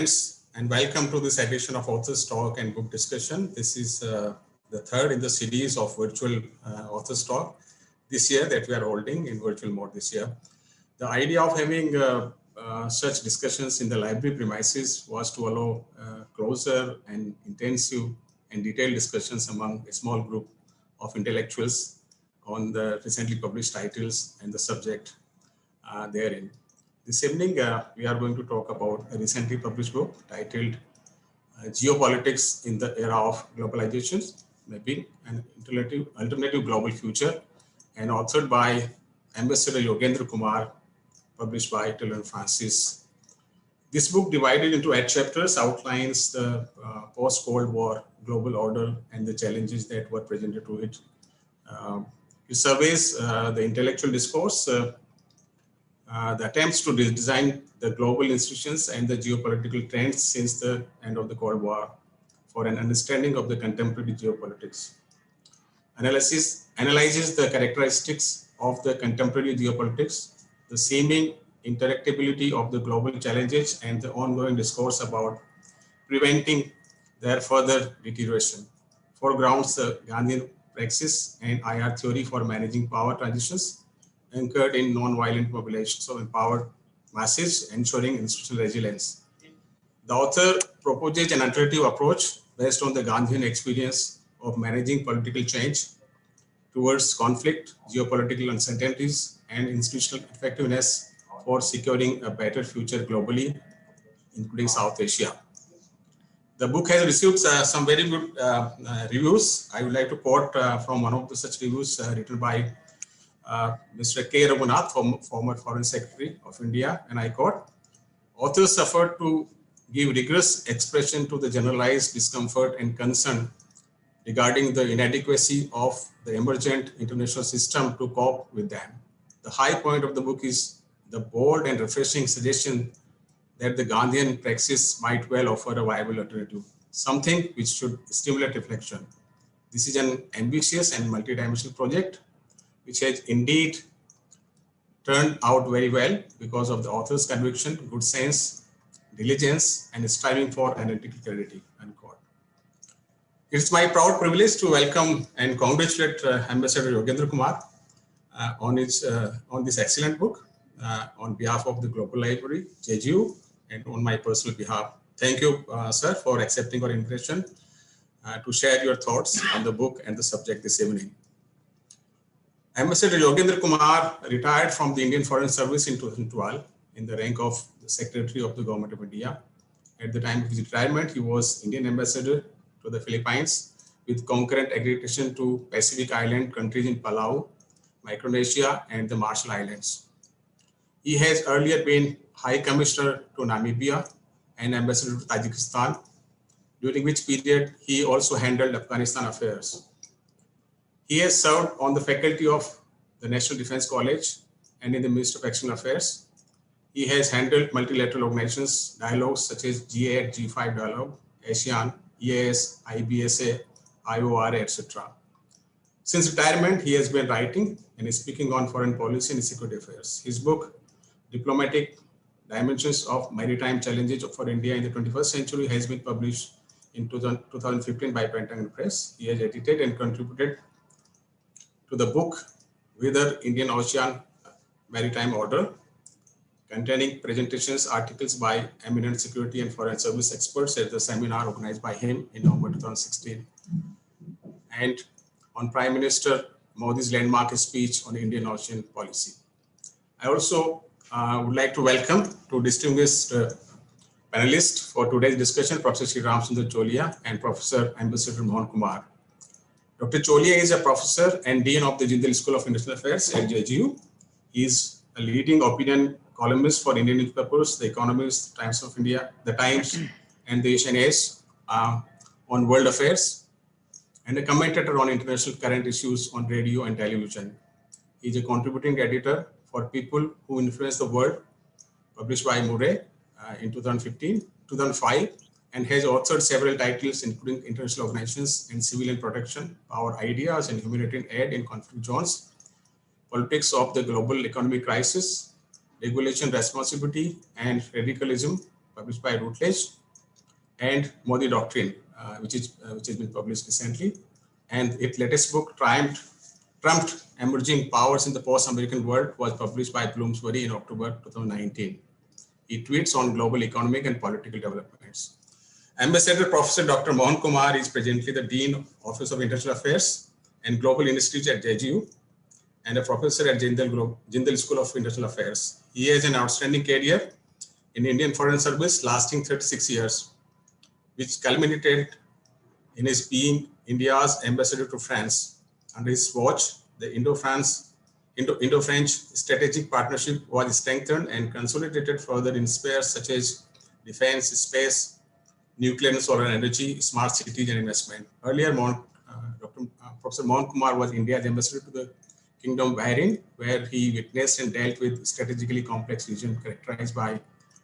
And welcome to this edition of Authors Talk and Book Discussion. This is the third in the series of virtual Authors Talk this year that we are holding in virtual mode this year. The idea of having such discussions in the library premises was to allow closer and intensive and detailed discussions among a small group of intellectuals on the recently published titles and the subject therein. This evening, we are going to talk about a recently published book titled Geopolitics in the Era of Globalisation, maybe an alternative global future, and authored by Ambassador Yogendra Kumar, published by Taylor & Francis. This book, divided into 8 chapters, outlines the post-Cold War global order and the challenges that were presented to it. It surveys the intellectual discourse, the attempts to design the global institutions and the geopolitical trends since the end of the Cold War for an understanding of the contemporary geopolitics. Analyzes the characteristics of the contemporary geopolitics, the seeming interactability of the global challenges, and the ongoing discourse about preventing their further deterioration. Foregrounds the Gandhian praxis and IR theory for managing power transitions, anchored in non-violent mobilizations of empowered masses, ensuring institutional resilience. The author proposes an alternative approach based on the Gandhian experience of managing political change towards conflict, geopolitical uncertainties, and institutional effectiveness for securing a better future globally, including South Asia. The book has received some very good reviews. I would like to quote from one of the such reviews written by Mr. K. Raghunath, former Foreign Secretary of India, and I quote, "Authors suffered to give rigorous expression to the generalized discomfort and concern regarding the inadequacy of the emergent international system to cope with them. The high point of the book is the bold and refreshing suggestion that the Gandhian praxis might well offer a viable alternative, something which should stimulate reflection. This is an ambitious and multidimensional project, which has indeed turned out very well because of the author's conviction, good sense, diligence, and striving for analytical clarity." Unquote. It's my proud privilege to welcome and congratulate Ambassador Yogendra Kumar on this excellent book on behalf of the Global Library, JGU, and on my personal behalf. Thank you, sir, for accepting our invitation to share your thoughts on the book and the subject this evening. Ambassador Yogendra Kumar retired from the Indian Foreign Service in 2012 in the rank of the Secretary of the Government of India. At the time of his retirement, he was Indian Ambassador to the Philippines with concurrent accreditation to Pacific Island countries in Palau, Micronesia, and the Marshall Islands. He has earlier been High Commissioner to Namibia and Ambassador to Tajikistan, during which period he also handled Afghanistan affairs. He has served on the faculty of the National Defense College and in the Ministry of External Affairs. He has handled multilateral organizations, dialogues such as G8, G5 dialogue, ASEAN, EAS, IBSA, IORA, etc. Since retirement, he has been writing and speaking on foreign policy and security affairs. His book, Diplomatic Dimensions of Maritime Challenges for India in the 21st Century, has been published in 2015 by Pentagon Press. He has edited and contributed to the book Whether Indian Ocean Maritime Order, containing presentations, articles by eminent security and foreign service experts at the seminar organized by him in November 2016, and on Prime Minister Modi's landmark speech on Indian ocean policy. I also would like to welcome two distinguished panelists for today's discussion, Professor Sri Ramchandra Cholia and Professor Ambassador Mohan Kumar. Dr. Cholia is a professor and dean of the Jindal School of International Affairs at JGU. He is a leading opinion columnist for Indian newspapers, The Economist, Times of India, The Times, and the Asian Age on world affairs, and a commentator on international current issues on radio and television. He is a contributing editor for People Who Influence the World, published by Murray in 2005, and has authored several titles including International Organizations and Civilian Protection, Power Ideas and Humanitarian Aid in Conflict Zones, Politics of the Global Economic Crisis, Regulation, Responsibility, and Radicalism published by Routledge, and Modi Doctrine, which has been published recently. And its latest book, Trumped Emerging Powers in the Post-American World, was published by Bloomsbury in October 2019. He tweets on global economic and political developments. Ambassador Professor Dr. Mohan Kumar is presently the Dean, Office of International Affairs and Global Institute at JGU, and a professor at Jindal School of International Affairs. He has an outstanding career in Indian Foreign Service lasting 36 years, which culminated in his being India's ambassador to France. Under his watch, the Indo-French strategic partnership was strengthened and consolidated further in spheres such as defense, space, nuclear and solar energy, smart cities, and investment. Earlier, Professor Mohan Kumar was India's ambassador to the Kingdom of Bahrain, where he witnessed and dealt with strategically complex region characterized by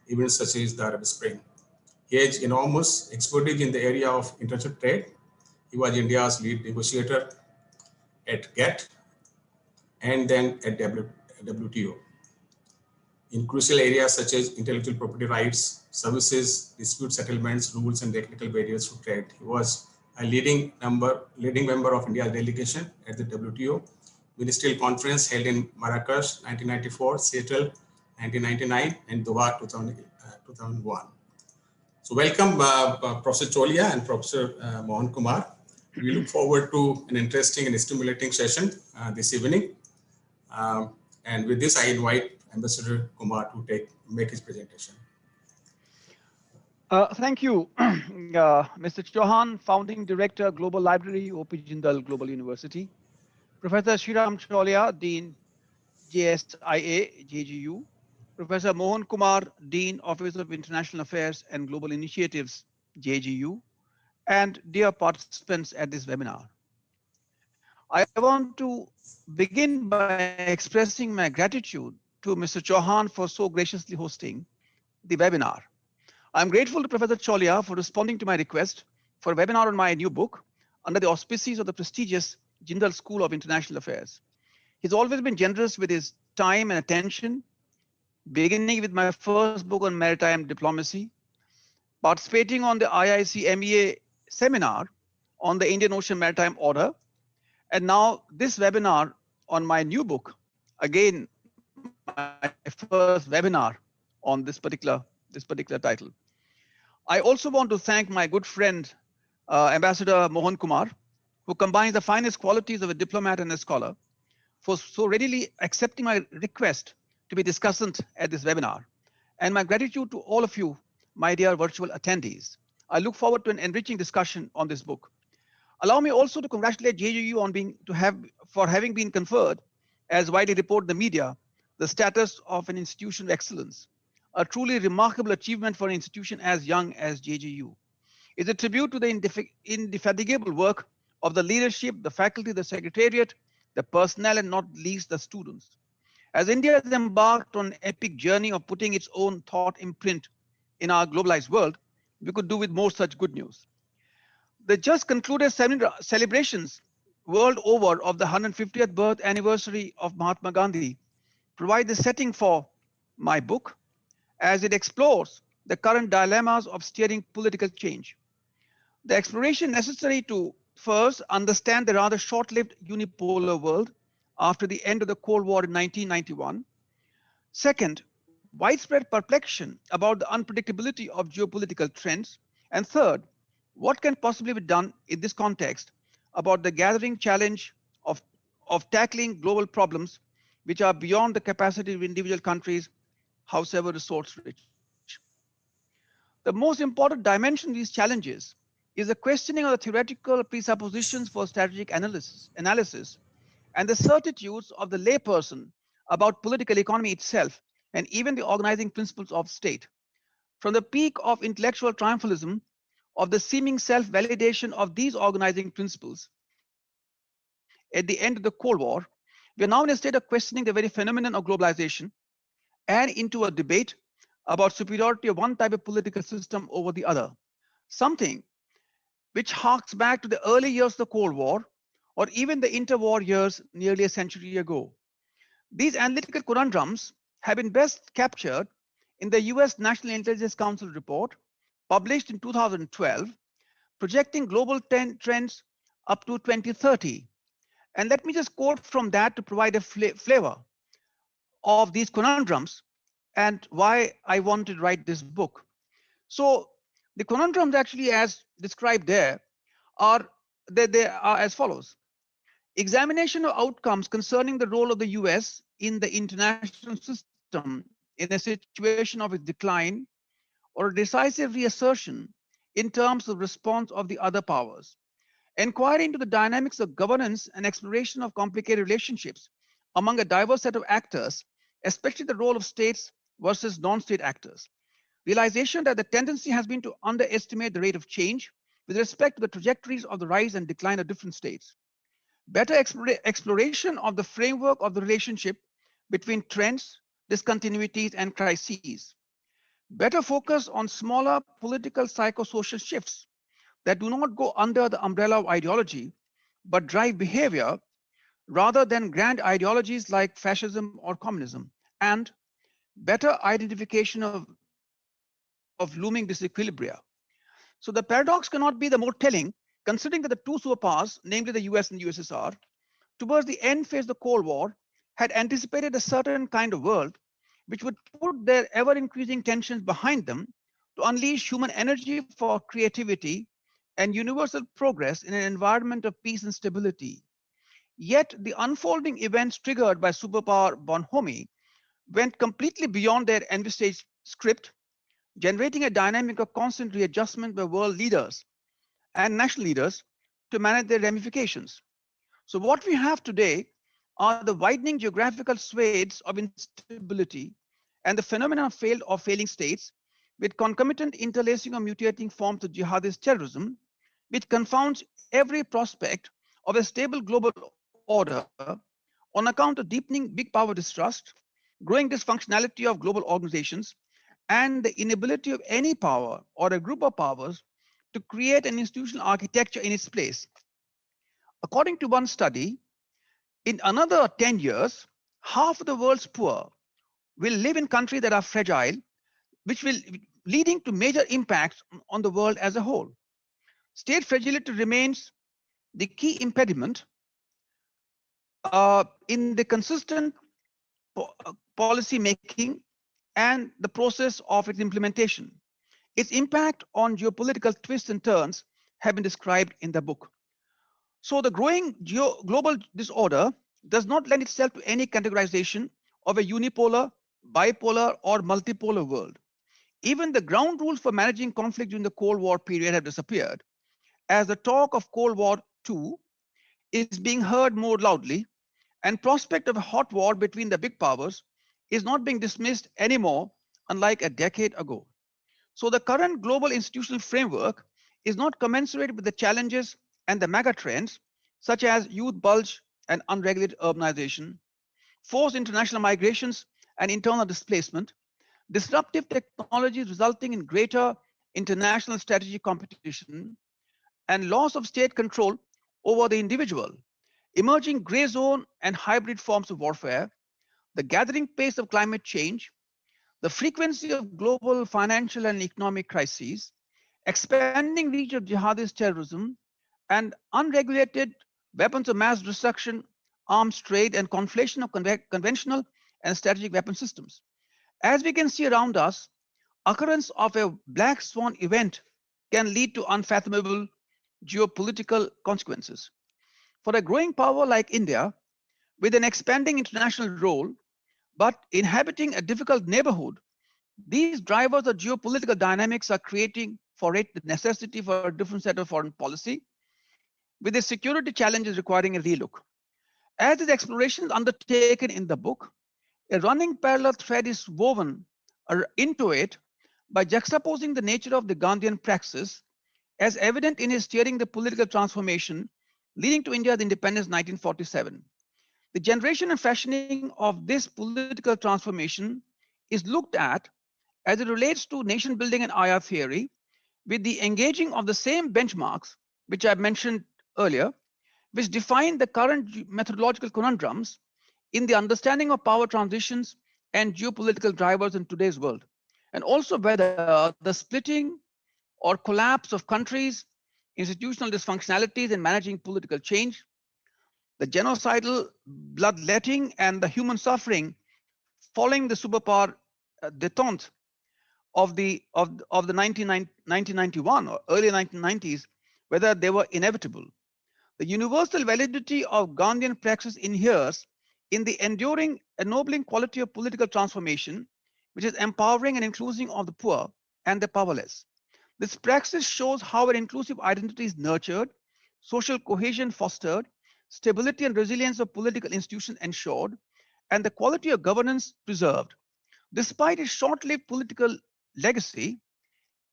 events such as the Arab Spring. He has enormous expertise in the area of international trade. He was India's lead negotiator at GATT and then at WTO. In crucial areas such as intellectual property rights, services, dispute settlements, rules, and technical barriers to trade. He was a leading member of India's delegation at the WTO Ministerial Conference held in Marrakesh 1994, Seattle 1999, and Doha 2001. So welcome Professor Cholia and Professor Mohan Kumar. We look forward to an interesting and stimulating session this evening. And with this, I invite Ambassador Kumar to make his presentation. Thank you, Mr. Chauhan, Founding Director, Global Library, OP Jindal Global University. Professor Shriram Cholia, Dean, JSIA, JGU. Professor Mohan Kumar, Dean, Office of International Affairs and Global Initiatives, JGU. And dear participants at this webinar. I want to begin by expressing my gratitude to Mr. Chauhan for so graciously hosting the webinar. I'm grateful to Professor Cholia for responding to my request for a webinar on my new book under the auspices of the prestigious Jindal School of International Affairs. He's always been generous with his time and attention, beginning with my first book on maritime diplomacy, participating on the IIC MEA seminar on the Indian Ocean Maritime Order, and now this webinar on my new book, again, my first webinar on this particular title. I also want to thank my good friend, Ambassador Mohan Kumar, who combines the finest qualities of a diplomat and a scholar, for so readily accepting my request to be discussant at this webinar. And my gratitude to all of you, my dear virtual attendees. I look forward to an enriching discussion on this book. Allow me also to congratulate JGU for having been conferred, as widely reported in the media, the status of an institution of excellence, a truly remarkable achievement for an institution as young as JGU. It's a tribute to the indefatigable work of the leadership, the faculty, the secretariat, the personnel, and not least the students. As India has embarked on an epic journey of putting its own thought imprint in our globalized world, we could do with more such good news. The just concluded celebrations world over of the 150th birth anniversary of Mahatma Gandhi provide the setting for my book as it explores the current dilemmas of steering political change. The exploration necessary to first understand the rather short-lived unipolar world after the end of the Cold War in 1991. Second, widespread perplexion about the unpredictability of geopolitical trends. And third, what can possibly be done in this context about the gathering challenge of tackling global problems which are beyond the capacity of individual countries, howsoever resource rich. The most important dimension of these challenges is the questioning of the theoretical presuppositions for strategic analysis and the certitudes of the layperson about political economy itself and even the organizing principles of state. From the peak of intellectual triumphalism, of the seeming self-validation of these organizing principles at the end of the Cold War, we are now in a state of questioning the very phenomenon of globalization and into a debate about superiority of one type of political system over the other, something which harks back to the early years of the Cold War or even the interwar years nearly a century ago. These analytical conundrums have been best captured in the US National Intelligence Council report published in 2012, projecting global trends up to 2030. And let me just quote from that to provide a flavor of these conundrums and why I wanted to write this book. So the conundrums actually as described there are they are as follows. Examination of outcomes concerning the role of the US in the international system in a situation of its decline or a decisive reassertion in terms of response of the other powers. Inquiry into the dynamics of governance and exploration of complicated relationships among a diverse set of actors, especially the role of states versus non-state actors. Realization that the tendency has been to underestimate the rate of change with respect to the trajectories of the rise and decline of different states. Better exploration of the framework of the relationship between trends, discontinuities, and crises. Better focus on smaller political psychosocial shifts that do not go under the umbrella of ideology, but drive behavior rather than grand ideologies like fascism or communism. And better identification of looming disequilibria. So the paradox cannot be the more telling, considering that the two superpowers, namely the US and the USSR, towards the end phase of the Cold War, had anticipated a certain kind of world which would put their ever increasing tensions behind them to unleash human energy for creativity and universal progress in an environment of peace and stability. Yet the unfolding events triggered by superpower bonhomie went completely beyond their envisaged script, generating a dynamic of constant readjustment by world leaders and national leaders to manage their ramifications. So, what we have today are the widening geographical swathes of instability and the phenomenon of failing states with concomitant interlacing of mutating forms of jihadist terrorism, which confounds every prospect of a stable global order on account of deepening big power distrust, growing dysfunctionality of global organizations, and the inability of any power or a group of powers to create an institutional architecture in its place. According to one study, in another 10 years, half of the world's poor will live in countries that are fragile, which will leading to major impacts on the world as a whole. State fragility remains the key impediment in the consistent policy making and the process of its implementation. Its impact on geopolitical twists and turns have been described in the book. So the growing global disorder does not lend itself to any categorization of a unipolar, bipolar, or multipolar world. Even the ground rules for managing conflict during the Cold War period have disappeared, as the talk of Cold War II is being heard more loudly, and prospect of a hot war between the big powers is not being dismissed anymore, unlike a decade ago. So the current global institutional framework is not commensurate with the challenges and the mega trends, such as youth bulge and unregulated urbanization, forced international migrations and internal displacement, disruptive technologies resulting in greater international strategic competition, and loss of state control over the individual, emerging gray zone and hybrid forms of warfare, the gathering pace of climate change, the frequency of global financial and economic crises, expanding reach of jihadist terrorism, and unregulated weapons of mass destruction, arms trade, and conflation of conventional and strategic weapon systems. As we can see around us, occurrence of a black swan event can lead to unfathomable geopolitical consequences. For a growing power like India, with an expanding international role, but inhabiting a difficult neighborhood, these drivers of geopolitical dynamics are creating for it the necessity for a different set of foreign policy, with the security challenges requiring a relook. As this exploration is undertaken in the book, a running parallel thread is woven into it by juxtaposing the nature of the Gandhian praxis as evident in his steering the political transformation leading to India's independence in 1947. The generation and fashioning of this political transformation is looked at as it relates to nation building and IR theory with the engaging of the same benchmarks, which I mentioned earlier, which define the current methodological conundrums in the understanding of power transitions and geopolitical drivers in today's world. and also whether the splitting or collapse of countries, institutional dysfunctionalities in managing political change, the genocidal bloodletting, and the human suffering following the superpower detente of the 1991 or early 1990s, whether they were inevitable. The universal validity of Gandhian praxis inheres in the enduring, ennobling quality of political transformation, which is empowering and inclusive of the poor and the powerless. This praxis shows how an inclusive identity is nurtured, social cohesion fostered, stability and resilience of political institutions ensured, and the quality of governance preserved. Despite its short lived political legacy,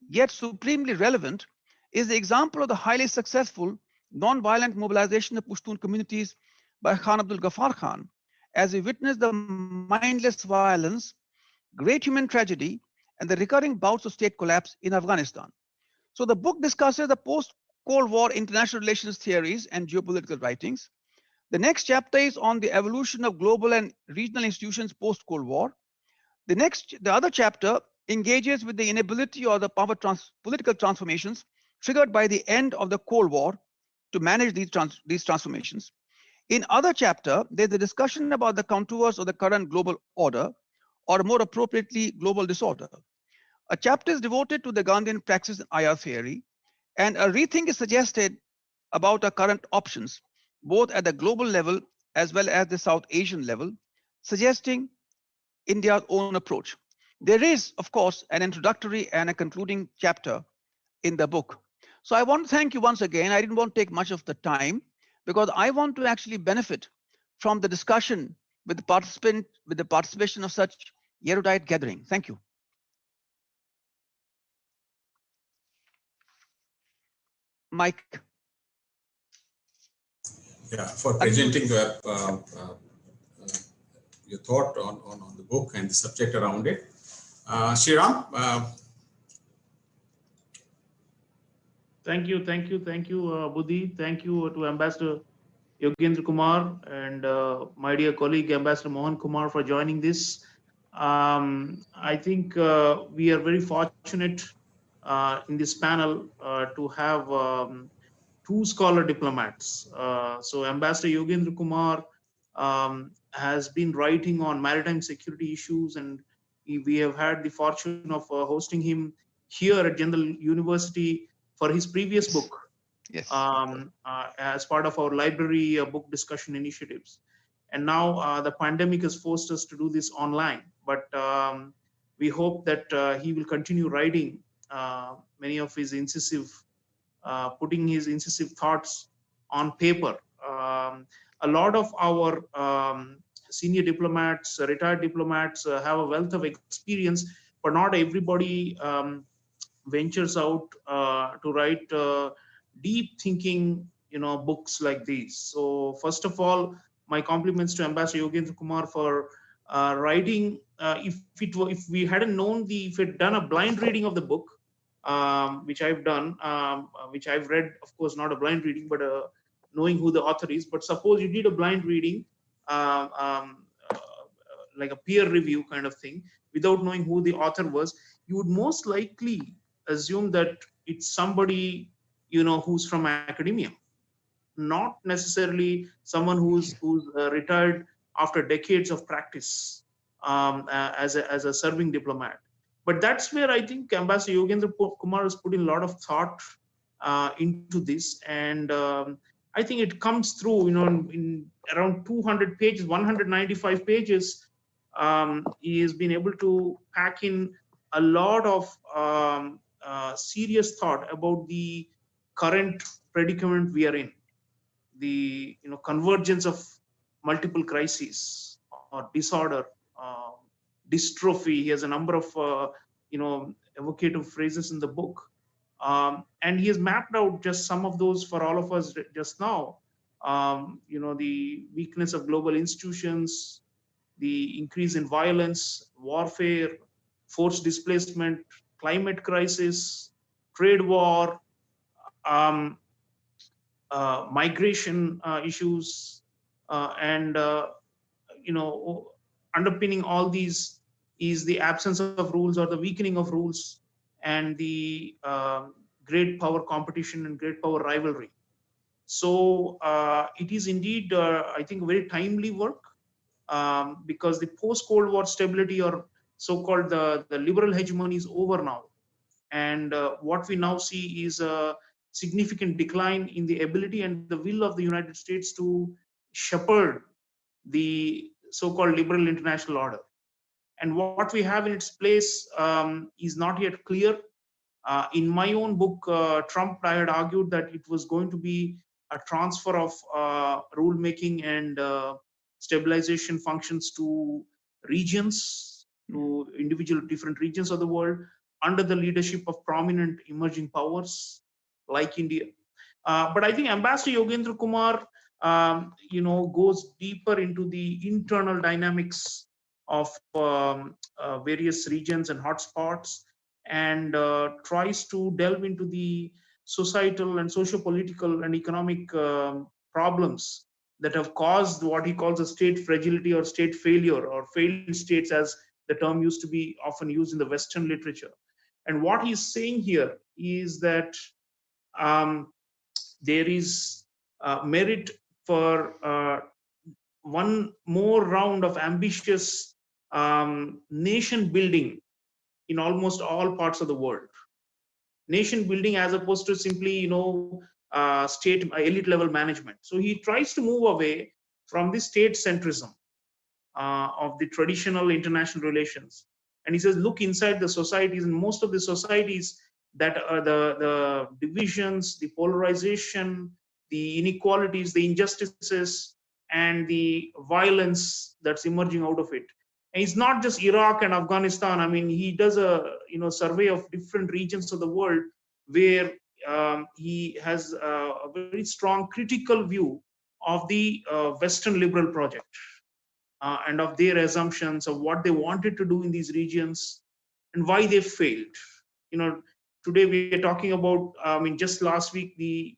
yet supremely relevant, is the example of the highly successful non-violent mobilization of Pushtun communities by Khan Abdul Ghaffar Khan, as we witness the mindless violence, great human tragedy, and the recurring bouts of state collapse in Afghanistan. So the book discusses the post-Cold War international relations theories and geopolitical writings. The next chapter is on the evolution of global and regional institutions post-Cold War. The other chapter engages with the inability or the political transformations triggered by the end of the Cold War to manage these transformations. In other chapter, there's a discussion about the contours of the current global order, or more appropriately, global disorder. A chapter is devoted to the Gandhian praxis and IR theory, and a rethink is suggested about our current options, both at the global level as well as the South Asian level, suggesting India's own approach. There is, of course, an introductory and a concluding chapter in the book. So I want to thank you once again. I didn't want to take much of the time because I want to actually benefit from the discussion with the participation of such erudite gathering. Thank you. Mike. Yeah, for presenting your thought on the book and the subject around it. Shriram, Thank you, Buddhi. Thank you to Ambassador Yogendra Kumar and my dear colleague Ambassador Mohan Kumar for joining this. I think we are very fortunate in this panel to have two scholar diplomats. So Ambassador Yogendra Kumar has been writing on maritime security issues, and we have had the fortune of hosting him here at General University for his previous Yes. book Yes. as part of our library book discussion initiatives. And now the pandemic has forced us to do this online, but we hope that he will continue writing many of his incisive, putting his incisive thoughts on paper. A lot of our senior diplomats, retired diplomats have a wealth of experience, but not everybody ventures out to write deep thinking, books like these. So first of all, my compliments to Ambassador Yogendra Kumar for writing. If we hadn't known if we'd done a blind reading of the book, which I've done, which I've read, of course, not a blind reading, but knowing who the author is. But suppose you did a blind reading, uh, um, uh, like a peer review kind of thing, without knowing who the author was, you would most likely assume that it's somebody who's from academia, not necessarily someone who's retired after decades of practice as a serving diplomat. But that's where I think Ambassador Yogendra Kumar has put in a lot of thought into this, and I think it comes through, in around 200 pages, 195 pages. He has been able to pack in a lot of serious thought about the current predicament we are in, the convergence of multiple crises or disorder, uh, dystrophy. He has a number of evocative phrases in the book, and he has mapped out just some of those for all of us just now. The weakness of global institutions, the increase in violence, warfare, forced displacement, climate crisis, trade war, um, migration issues, and underpinning all these is the absence of rules or the weakening of rules, and the great power competition and great power rivalry. So it is indeed, I think, a very timely work, because the post-Cold War stability, or so-called the liberal hegemony, is over now. And what we now see is a significant decline in the ability and the will of the United States to shepherd the so-called liberal international order. And what we have in its place is not yet clear. In my own book, Trump, I had argued that it was going to be a transfer of rule making and stabilization functions to regions, to individual different regions of the world, under the leadership of prominent emerging powers like India. But I think Ambassador Yogendra Kumar, goes deeper into the internal dynamics of various regions and hotspots, and tries to delve into the societal and socio-political and economic problems that have caused what he calls a state fragility or state failure, or failed states, as the term used to be often used in the Western literature. And what he's saying here is that um, there is merit for one more round of ambitious nation building in almost all parts of the world. Nation building as opposed to simply, state elite level management. So he tries to move away from the state centrism of the traditional international relations. And he says, look inside the societies, and most of the societies, that are the divisions, the polarization, the inequalities, the injustices, and the violence that's emerging out of it. And it's not just Iraq and Afghanistan. I mean, he does a survey of different regions of the world where he has a very strong critical view of the Western liberal project, and of their assumptions of what they wanted to do in these regions and why they failed. Today we are talking about, just last week, the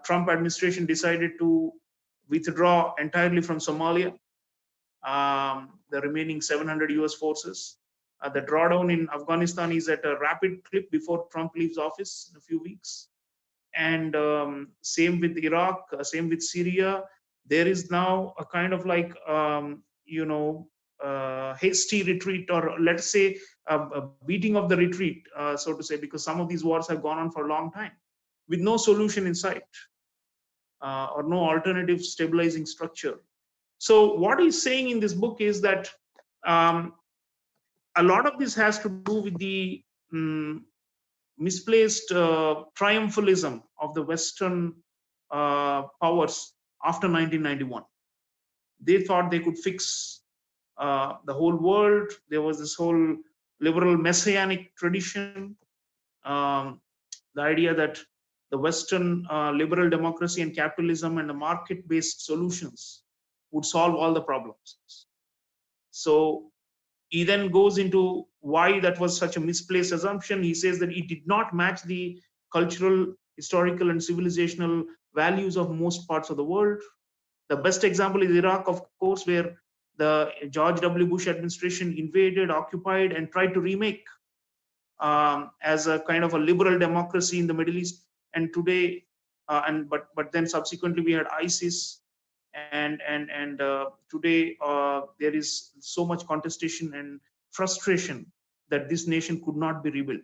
Trump administration decided to withdraw entirely from Somalia, the remaining 700 US forces. The drawdown in Afghanistan is at a rapid clip before Trump leaves office in a few weeks. And same with Iraq, same with Syria. There is now a kind of like, hasty retreat, or let's say a beating of the retreat, so to say, because some of these wars have gone on for a long time with no solution in sight, or no alternative stabilizing structure. So what he's saying in this book is that a lot of this has to do with the misplaced triumphalism of the Western powers after 1991. They thought they could fix the whole world. There was this whole liberal messianic tradition, the idea that the Western liberal democracy and capitalism and the market-based solutions would solve all the problems. So he then goes into why that was such a misplaced assumption. He says that it did not match the cultural, historical, and civilizational values of most parts of the world. The best example is Iraq, of course, where the George W. Bush administration invaded, occupied, and tried to remake as a kind of a liberal democracy in the Middle East. And today, but then subsequently we had ISIS, and today there is so much contestation and frustration that this nation could not be rebuilt.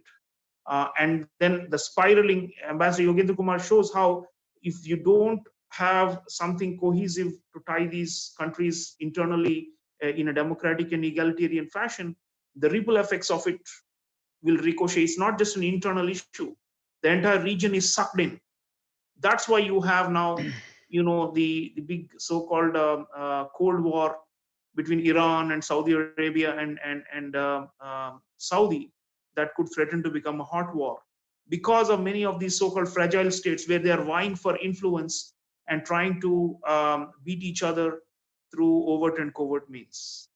And then the spiraling, Ambassador Yogendra Kumar shows how if you don't have something cohesive to tie these countries internally in a democratic and egalitarian fashion, the ripple effects of it will ricochet. It's not just an internal issue. The entire region is sucked in. That's why you have now, the big so-called Cold War between Iran and Saudi Arabia and Saudi that could threaten to become a hot war because of many of these so-called fragile states where they are vying for influence and trying to beat each other through overt and covert means.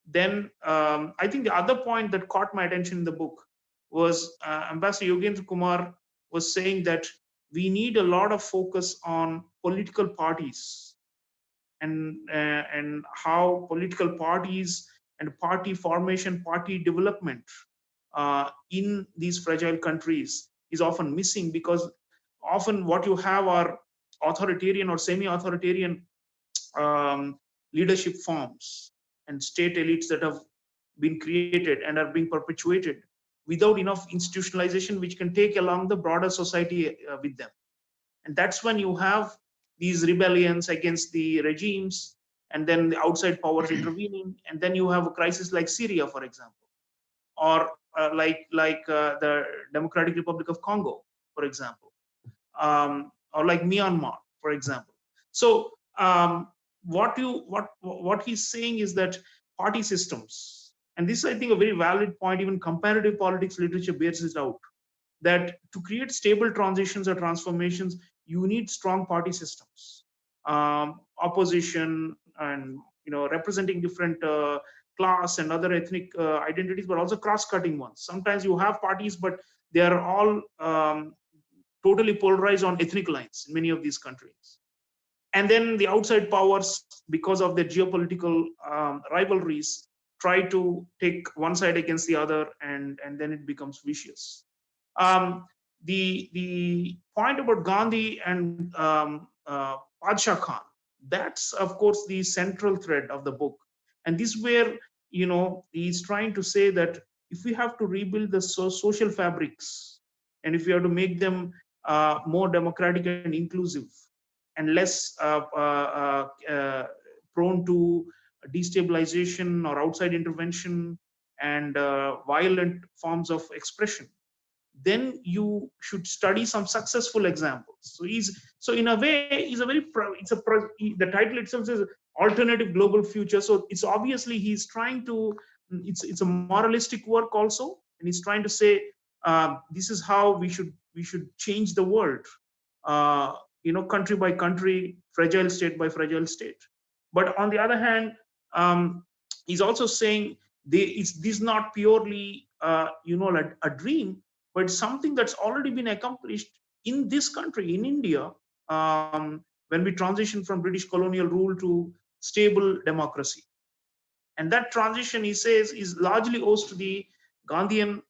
Then I think the other point that caught my attention in the book was Ambassador Yogendra Kumar was saying that we need a lot of focus on political parties and how political parties and party formation, party development in these fragile countries is often missing, because often what you have are authoritarian or semi-authoritarian um, leadership forms and state elites that have been created and are being perpetuated without enough institutionalization which can take along the broader society with them. And that's when you have these rebellions against the regimes, and then the outside powers intervening, and then you have a crisis like Syria, for example, or the Democratic Republic of Congo, for example, or like Myanmar, for example. So what he's saying is that party systems, and this is, I think, a very valid point. Even comparative politics literature bears it out, that to create stable transitions or transformations, you need strong party systems, opposition, and representing different class and other ethnic identities, but also cross-cutting ones. Sometimes you have parties, but they are all totally polarized on ethnic lines in many of these countries. And then the outside powers, because of their geopolitical rivalries, try to take one side against the other, and then it becomes vicious. The point about Gandhi and Padshah Khan, that's of course the central thread of the book. And this is where he's trying to say that if we have to rebuild the social fabrics, and if we have to make them more democratic and inclusive, and less prone to destabilization or outside intervention and violent forms of expression, then you should study some successful examples. So in a way, he's a very the title itself says alternative global future. So it's obviously he's trying to, it's a moralistic work also, and he's trying to say this is how we should change the world, country by country, fragile state by fragile state. But on the other hand, he's also saying this is not purely like a dream, but something that's already been accomplished in this country, in India, when we transition from British colonial rule to stable democracy. And that transition, he says, is largely owes to the Gandhian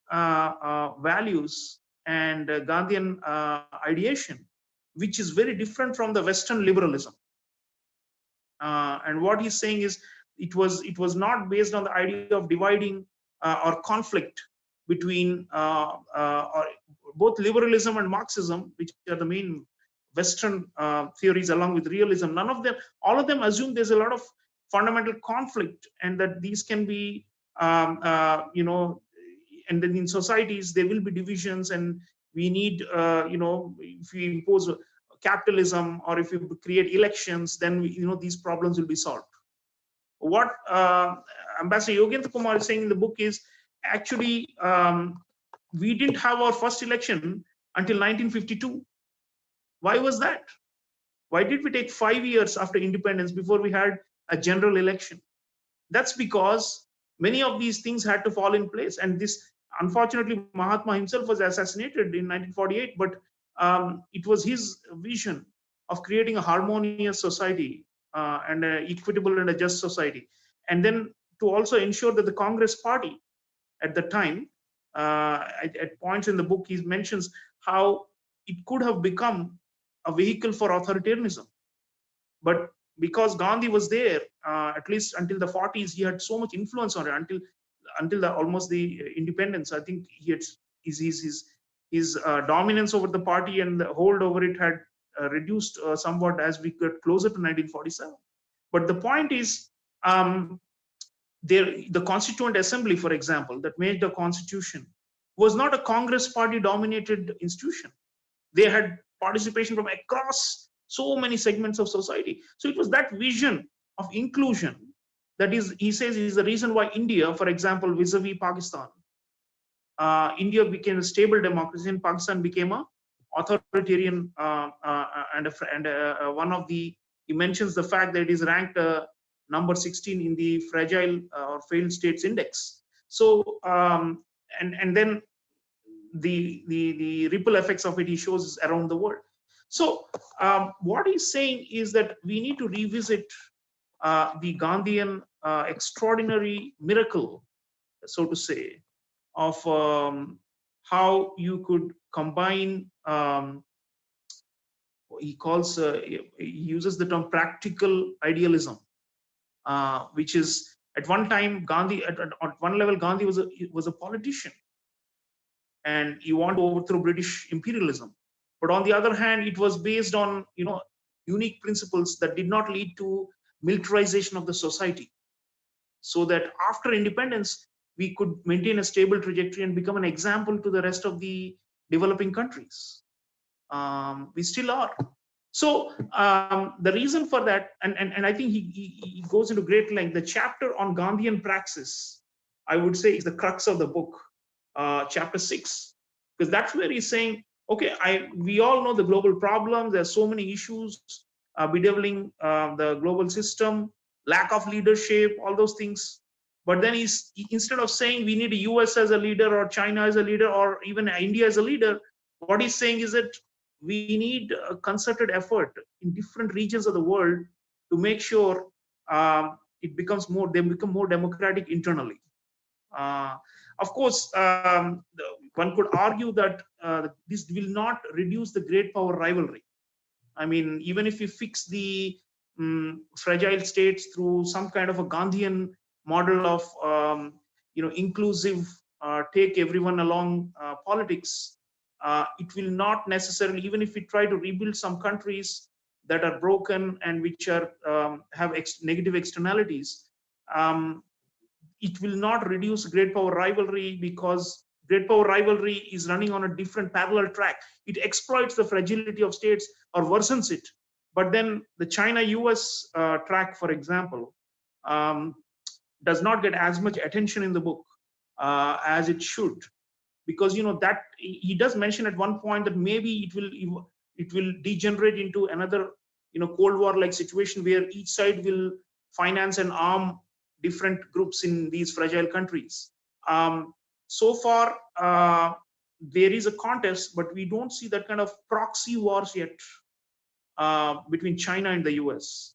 values and Gandhian ideation, which is very different from the Western liberalism. And what he's saying is it was not based on the idea of dividing or conflict between both liberalism and Marxism, which are the main Western theories, along with realism. All of them assume there's a lot of fundamental conflict, and that these can be, and then in societies there will be divisions, and we need, if we impose capitalism or if we create elections, then these problems will be solved. What Ambassador Yogendra Kumar is saying in the book is actually we didn't have our first election until 1952. Why was that? Why did we take 5 years after independence before we had a general election? That's because many of these things had to fall in place. And this, unfortunately, Mahatma himself was assassinated in 1948, but it was his vision of creating a harmonious society and an equitable and a just society. And then to also ensure that the Congress party at the time, at points in the book, he mentions how it could have become a vehicle for authoritarianism. But because Gandhi was there, at least until the 40s, he had so much influence on it until almost the independence. I think he had his dominance over the party and the hold over it had reduced somewhat as we got closer to 1947. But the point is, the Constituent Assembly, for example, that made the Constitution, was not a Congress party dominated institution. They had participation from across so many segments of society. So it was that vision of inclusion that is, he says, is the reason why India, for example, vis-a-vis Pakistan, India became a stable democracy and Pakistan became a authoritarian, and one of the, he mentions the fact that it is ranked number 16 in the fragile or failed states index. So and then the ripple effects of it he shows around the world. So what he's saying is that we need to revisit the Gandhian extraordinary miracle, so to say, of how you could combine. He uses the term practical idealism, which is at one time Gandhi, at one level, Gandhi was a politician, and he wanted to overthrow British imperialism. But on the other hand, it was based on unique principles that did not lead to militarization of the society, so that after independence we could maintain a stable trajectory and become an example to the rest of the developing countries. We still are. So the reason for that, and I think he goes into great length. The chapter on Gandhian praxis, I would say, is the crux of the book, chapter 6, because that's where he's saying, okay, we all know the global problems. There's so many issues bedeviling the global system, lack of leadership, all those things. But then instead of saying we need a US as a leader or China as a leader or even India as a leader, what he's saying is that we need a concerted effort in different regions of the world to make sure they become more democratic internally. Of course, one could argue that this will not reduce the great power rivalry. I mean, even if you fix the fragile states through some kind of a Gandhian model of inclusive, take everyone along politics, it will not necessarily, even if we try to rebuild some countries that are broken and which are have negative externalities, it will not reduce great power rivalry, because great power rivalry is running on a different parallel track. It exploits the fragility of states or worsens it. But then the China-US track, for example, does not get as much attention in the book as it should, because that he does mention at one point that maybe it will degenerate into another Cold War like situation where each side will finance and arm different groups in these fragile countries. So far, there is a contest, but we don't see that kind of proxy wars yet between China and the US.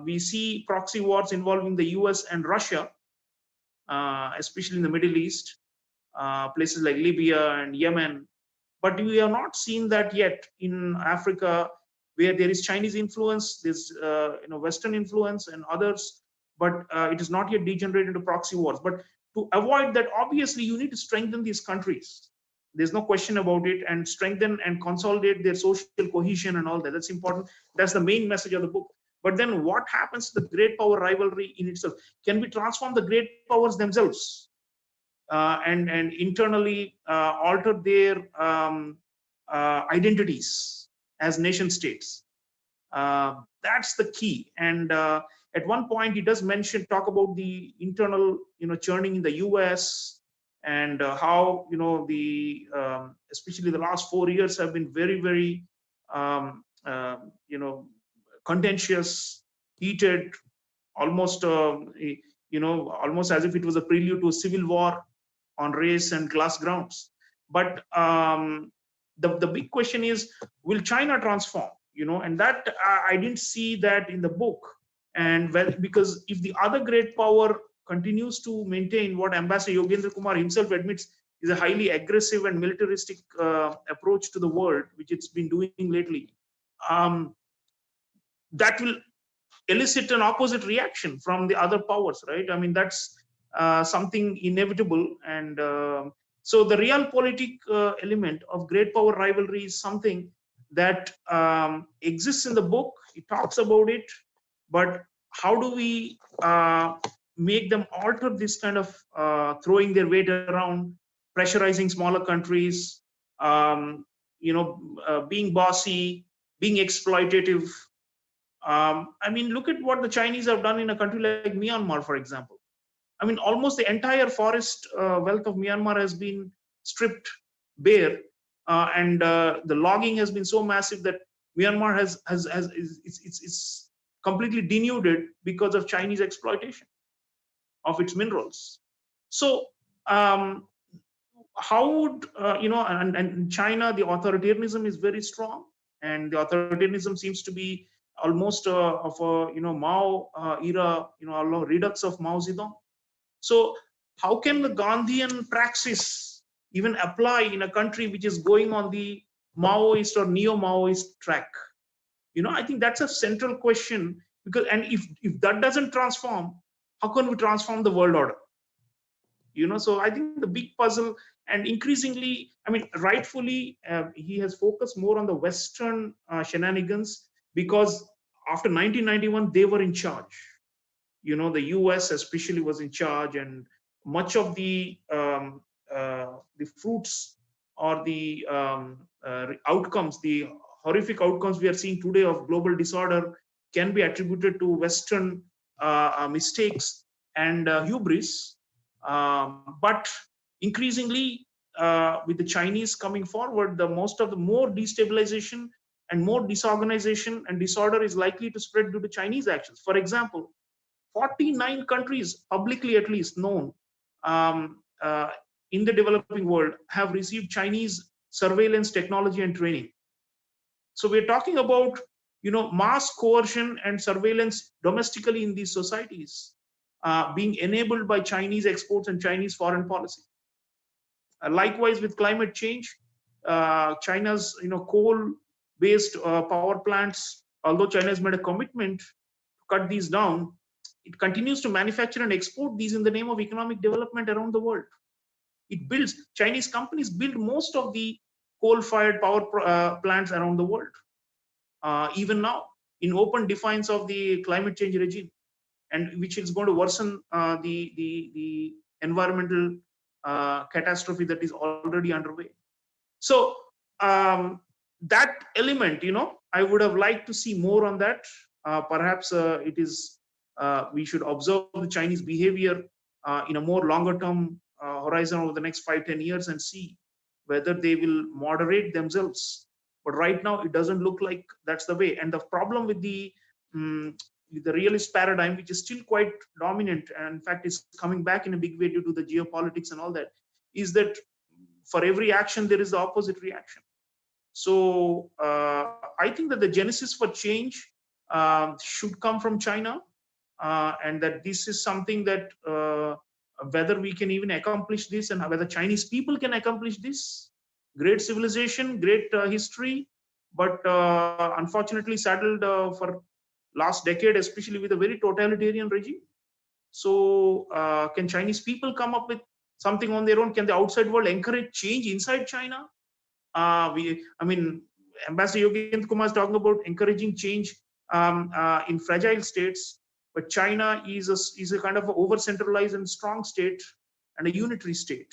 We see proxy wars involving the US and Russia, especially in the Middle East, places like Libya and Yemen. But we have not seen that yet in Africa, where there is Chinese influence, there's Western influence and others, but it is not yet degenerated into proxy wars. But to avoid that, obviously, you need to strengthen these countries. There's no question about it, and strengthen and consolidate their social cohesion and all that. That's important. That's the main message of the book. But then what happens to the great power rivalry in itself? Can we transform the great powers themselves and internally alter their identities as nation states? That's the key. And at one point, he does talk about the internal, churning in the US, and how the especially the last 4 years have been very, very contentious, heated, almost almost as if it was a prelude to a civil war on race and class grounds. But the big question is, will China transform? And that I didn't see that in the book. And because if the other great power continues to maintain what Ambassador Yogendra Kumar himself admits is a highly aggressive and militaristic approach to the world, which it's been doing lately, that will elicit an opposite reaction from the other powers, right? I mean, that's something inevitable. And so the realpolitik element of great power rivalry is something that exists in the book. It talks about it, but how do we make them alter this kind of throwing their weight around, pressurizing smaller countries, being bossy, being exploitative? I mean, look at what the Chinese have done in a country like Myanmar, for example. I mean, almost the entire forest wealth of Myanmar has been stripped bare, and the logging has been so massive that Myanmar is completely denuded because of Chinese exploitation of its minerals. So, how would and China, the authoritarianism is very strong, and the authoritarianism seems to be almost of a Mao era, redux of Mao Zedong. So how can the Gandhian praxis even apply in a country which is going on the Maoist or neo-Maoist track? I think that's a central question, because and if that doesn't transform, how can we transform the world order? So I think the big puzzle, and increasingly, I mean, rightfully, he has focused more on the Western shenanigans, because after 1991 they were in charge. The US especially was in charge, and much of the fruits or the outcomes, the horrific outcomes we are seeing today of global disorder, can be attributed to Western mistakes and hubris. But increasingly, with the Chinese coming forward, the most of the more destabilization and more disorganization and disorder is likely to spread due to Chinese actions. For example, 49 countries, publicly at least known, in the developing world, have received Chinese surveillance technology and training. So we're talking about, mass coercion and surveillance domestically in these societies, being enabled by Chinese exports and Chinese foreign policy. Likewise, with climate change, China's, coal-based power plants, although China has made a commitment to cut these down, it continues to manufacture and export these in the name of economic development around the world. Chinese companies build most of the coal-fired power plants around the world, even now, in open defiance of the climate change regime, and which is going to worsen the environmental catastrophe that is already underway. So that element, I would have liked to see more on that. Perhaps we should observe the Chinese behavior in a more longer term horizon over the next 5-10 years, and see whether they will moderate themselves. But right now, it doesn't look like that's the way. And the problem with the realist paradigm, which is still quite dominant, and in fact is coming back in a big way due to the geopolitics and all that, is that for every action there is the opposite reaction. So I think that the genesis for change should come from China, and that this is something that whether we can even accomplish this, and whether Chinese people can accomplish this, great civilization, great history, but unfortunately saddled for last decade, especially with a very totalitarian regime. So can Chinese people come up with something on their own? Can the outside world encourage change inside China? Ambassador Yogendra Kumar is talking about encouraging change in fragile states, but China is a kind of over centralized and strong state, and a unitary state.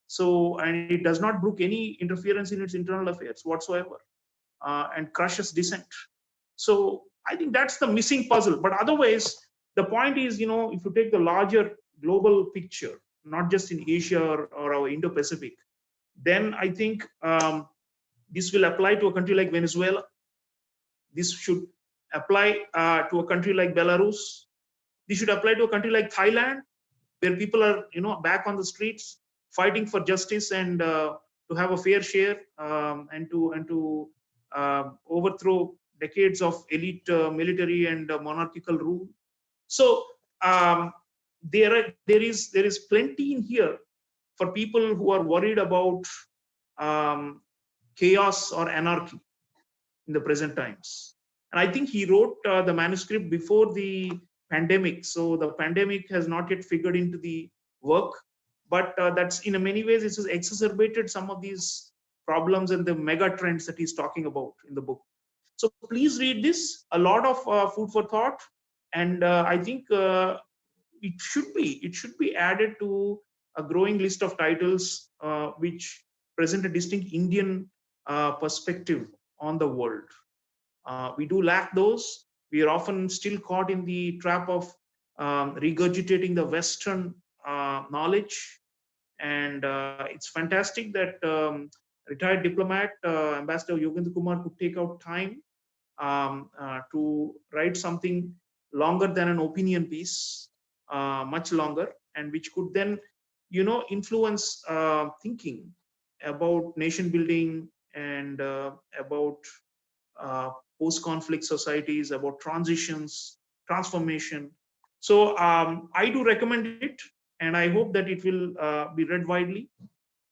So, and it does not brook any interference in its internal affairs whatsoever, and crushes dissent. So I think that's the missing puzzle. But otherwise, the point is, if you take the larger global picture, not just in Asia or our Indo-Pacific, then I think this will apply to a country like Venezuela. This should apply to a country like Belarus. This should apply to a country like Thailand, where people are, back on the streets fighting for justice and to have a fair share, and to overthrow decades of elite military and monarchical rule. So there is plenty in here for people who are worried about chaos or anarchy in the present times. And I think he wrote the manuscript before the pandemic, so the pandemic has not yet figured into the work. But that's, in many ways, it has exacerbated some of these problems and the mega trends that he's talking about in the book. So please read this. A lot of food for thought, and I think it should be added to a growing list of titles which present a distinct Indian perspective on the world. We do lack those. We are often still caught in the trap of regurgitating the Western knowledge. And it's fantastic that retired diplomat Ambassador Yogendra Kumar could take out time to write something longer than an opinion piece, much longer, and which could then, influence thinking about nation building and about post-conflict societies, about transitions, transformation. So I do recommend it, and I hope that it will be read widely.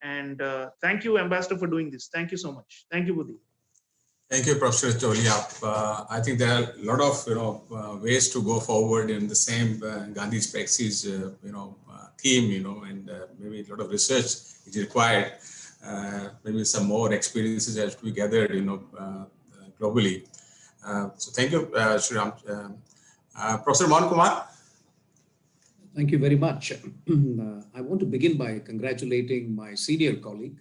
And thank you, Ambassador, for doing this. Thank you so much. Thank you, Buddhi. Thank you, Professor Cholia. I think there are a lot of ways to go forward in the same Gandhi's praxis theme, and maybe a lot of research is required. Maybe some more experiences have to be gathered, globally. So thank you, Sriram. Professor Mohan Kumar. Thank you very much. I want to begin by congratulating my senior colleague,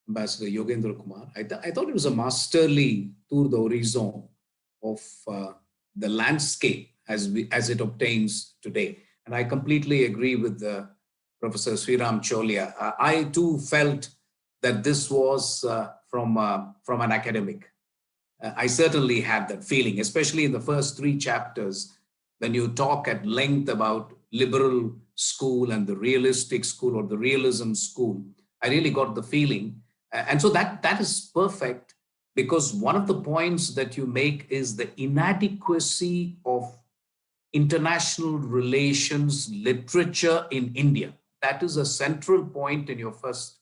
Ambassador Yogendra Kumar. I thought it was a masterly tour d'horizon of the landscape as it obtains today. And I completely agree with Professor Sriram Cholia. I too felt that this was from an academic. I certainly had that feeling, especially in the first 3 chapters, when you talk at length about liberal school and the realistic school or the realism school. I really got the feeling. And so that is perfect, because one of the points that you make is the inadequacy of international relations literature in India. That is a central point in your first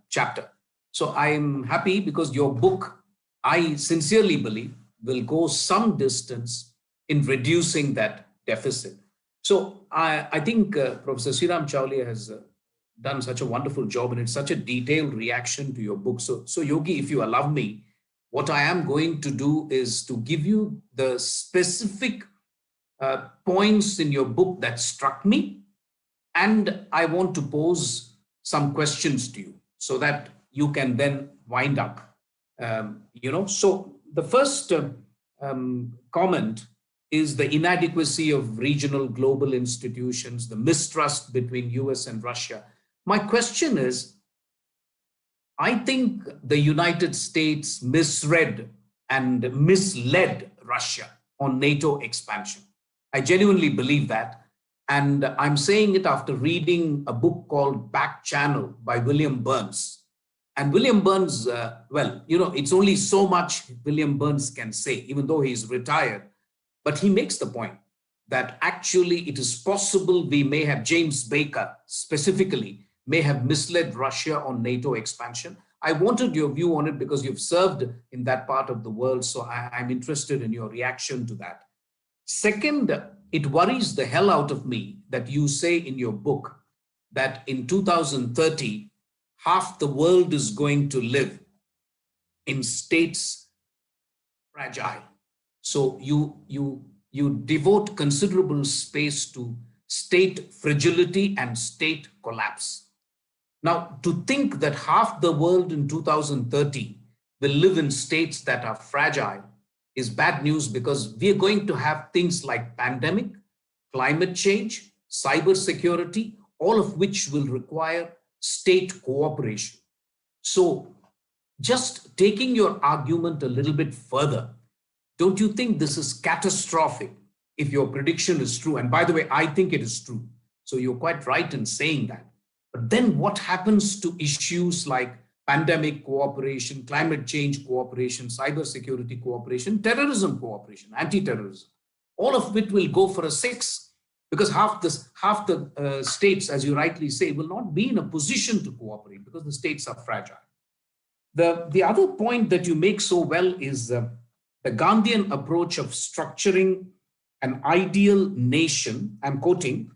chapter. So I'm happy because your book, I sincerely believe, will go some distance in reducing that deficit. So I think Professor Sriram Cholia has done such a wonderful job, and it's such a detailed reaction to your book. So Yogi, if you allow me, what I am going to do is to give you the specific points in your book that struck me, and I want to pose some questions to you so that you can then wind up. So the first comment is the inadequacy of regional global institutions, the mistrust between US and Russia. My question is, I think the United States misread and misled Russia on NATO expansion. I genuinely believe that. And I'm saying it after reading a book called Back Channel by William Burns. And William Burns, it's only so much William Burns can say, even though he's retired. But he makes the point that actually it is possible we may have, James Baker specifically, may have misled Russia on NATO expansion. I wanted your view on it because you've served in that part of the world. So I'm interested in your reaction to that. Second, it worries the hell out of me that you say in your book that in 2030, half the world is going to live in states fragile. So you devote considerable space to state fragility and state collapse. Now, to think that half the world in 2030 will live in states that are fragile is bad news, because we are going to have things like pandemic, climate change, cybersecurity, all of which will require state cooperation. So just taking your argument a little bit further, don't you think this is catastrophic if your prediction is true? And by the way, I think it is true. So you're quite right in saying that. But then what happens to issues like pandemic cooperation, climate change cooperation, cybersecurity cooperation, terrorism cooperation, anti-terrorism, all of which will go for a 6, because half the states, as you rightly say, will not be in a position to cooperate because the states are fragile. The other point that you make so well is the Gandhian approach of structuring an ideal nation, I'm quoting,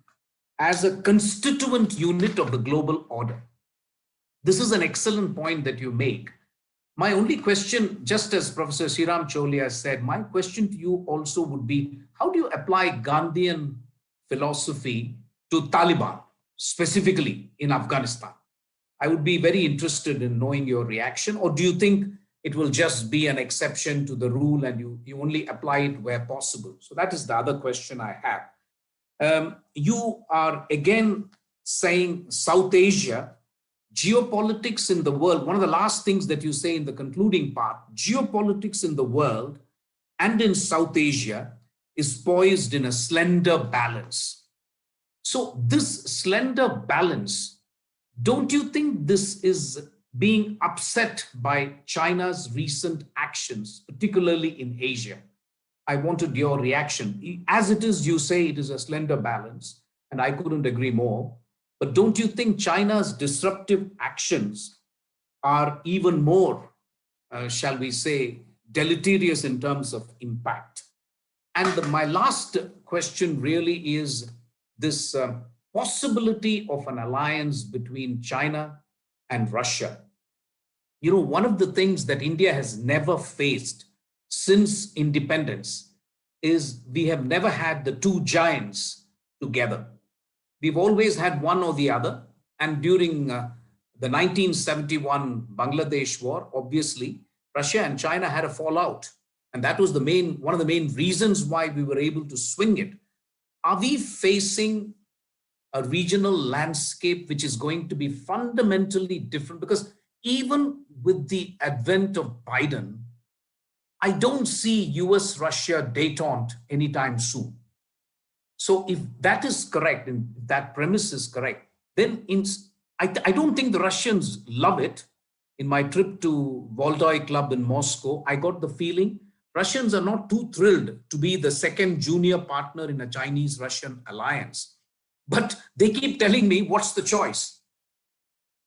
as a constituent unit of the global order. This is an excellent point that you make. My only question, just as Professor Sriram Cholia said, my question to you also would be, how do you apply Gandhian philosophy to Taliban, specifically in Afghanistan? I would be very interested in knowing your reaction. Or do you think it will just be an exception to the rule and you only apply it where possible? So that is the other question I have. You are again saying South Asia, geopolitics in the world. One of the last things that you say in the concluding part, geopolitics in the world and in South Asia is poised in a slender balance. So this slender balance, don't you think this is being upset by China's recent actions, particularly in Asia. I wanted your reaction. As it is, you say it is a slender balance, and I couldn't agree more. But don't you think China's disruptive actions are even more, shall we say, deleterious in terms of impact? And my last question really is this possibility of an alliance between China and Russia. You know, one of the things that India has never faced since independence is we have never had the two giants together. We've always had one or the other. And during the 1971 Bangladesh war, obviously, Russia and China had a fallout. And that was one of the main reasons why we were able to swing it. Are we facing a regional landscape which is going to be fundamentally different? Because even with the advent of Biden, I don't see US-Russia détente anytime soon. So if that is correct, and if that premise is correct, then I don't think the Russians love it. In my trip to Voltoy Club in Moscow, I got the feeling Russians are not too thrilled to be the second junior partner in a Chinese-Russian alliance. But they keep telling me, what's the choice?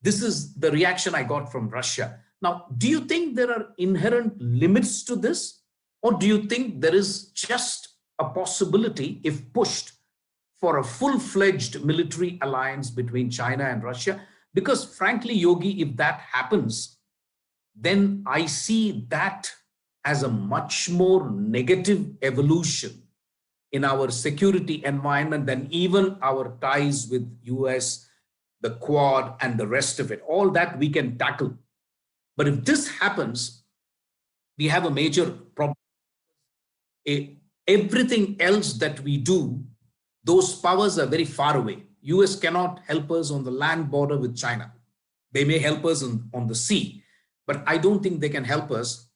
This is the reaction I got from Russia. Now, do you think there are inherent limits to this? Or do you think there is just a possibility, if pushed, for a full-fledged military alliance between China and Russia? Because frankly, Yogi, if that happens, then I see that as a much more negative evolution in our security environment than even our ties with US, the Quad, and the rest of it. All that we can tackle. But if this happens, we have a major problem. Everything else that we do, those powers are very far away. US cannot help us on the land border with China. They may help us on the sea, but I don't think they can help us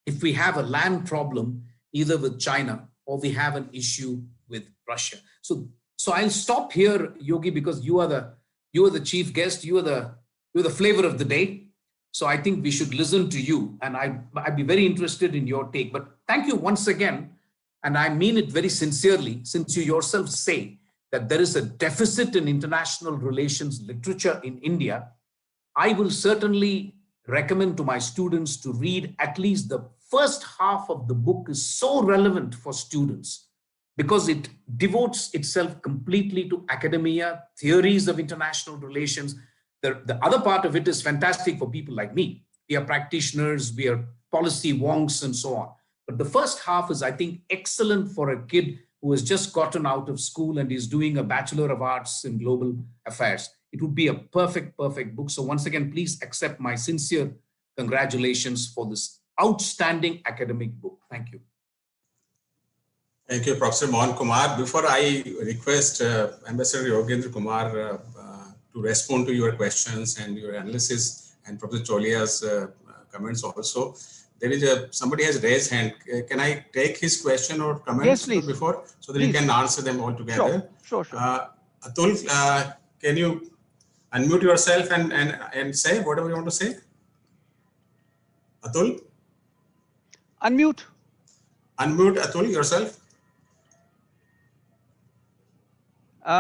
if we have a land problem either with China or we have an issue with Russia. So I'll stop here, Yogi, because you are the chief guest. You are the flavor of the day. So I think we should listen to you, and I'd be very interested in your take. But thank you once again, and I mean it very sincerely, since you yourself say that there is a deficit in international relations literature in India. I will certainly recommend to my students to read at least the first half of the book. Is so relevant for students because it devotes itself completely to academia, theories of international relations. The other part of it is fantastic for people like me. We are practitioners, we are policy wonks and so on. But the first half is, I think, excellent for a kid who has just gotten out of school and is doing a Bachelor of Arts in Global Affairs. It would be a perfect book. So once again, please accept my sincere congratulations for this outstanding academic book. Thank you. Thank you, Professor Mohan Kumar. Before I request Ambassador Yogendra Kumar to respond to your questions and your analysis and Professor Cholia's comments also, there is somebody has raised hand. Can I take his question or comments before so that you can answer them all together? Sure. Atul, can you unmute yourself and say whatever you want to say? Atul? Unmute Atul yourself.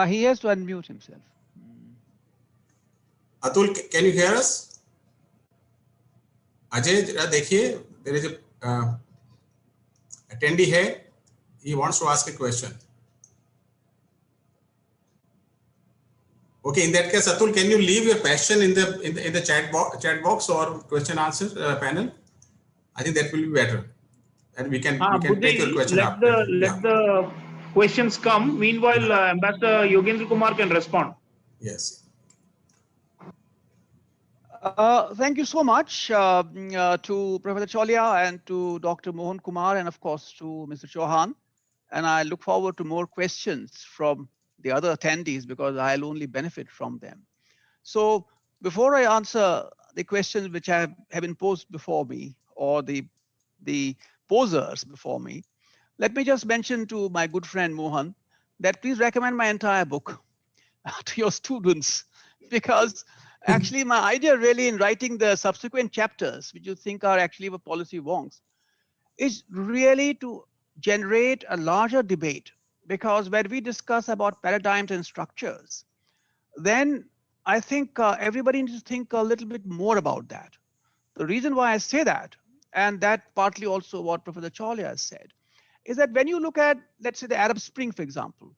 He has to unmute himself. Atul, can you hear us? Ajay, देखिए, there is a attendee here. He wants to ask a question. Okay, in that case, Atul, can you leave your question in the chat box or question answer panel? I think that will be better, and we can take your question after. Let the questions come. Meanwhile, Ambassador Yogendra Kumar can respond. Yes. Thank you so much to Professor Cholia and to Dr. Mohan Kumar and of course to Mr. Chauhan. And I look forward to more questions from the other attendees because I'll only benefit from them. So before I answer the questions which have been posed before me or the posers before me, let me just mention to my good friend Mohan that please recommend my entire book to your students because Actually, my idea really in writing the subsequent chapters, which you think are actually the policy wonks, is really to generate a larger debate. Because when we discuss about paradigms and structures, then I think everybody needs to think a little bit more about that. The reason why I say that, and that partly also what Professor Chawla has said, is that when you look at, let's say, the Arab Spring, for example,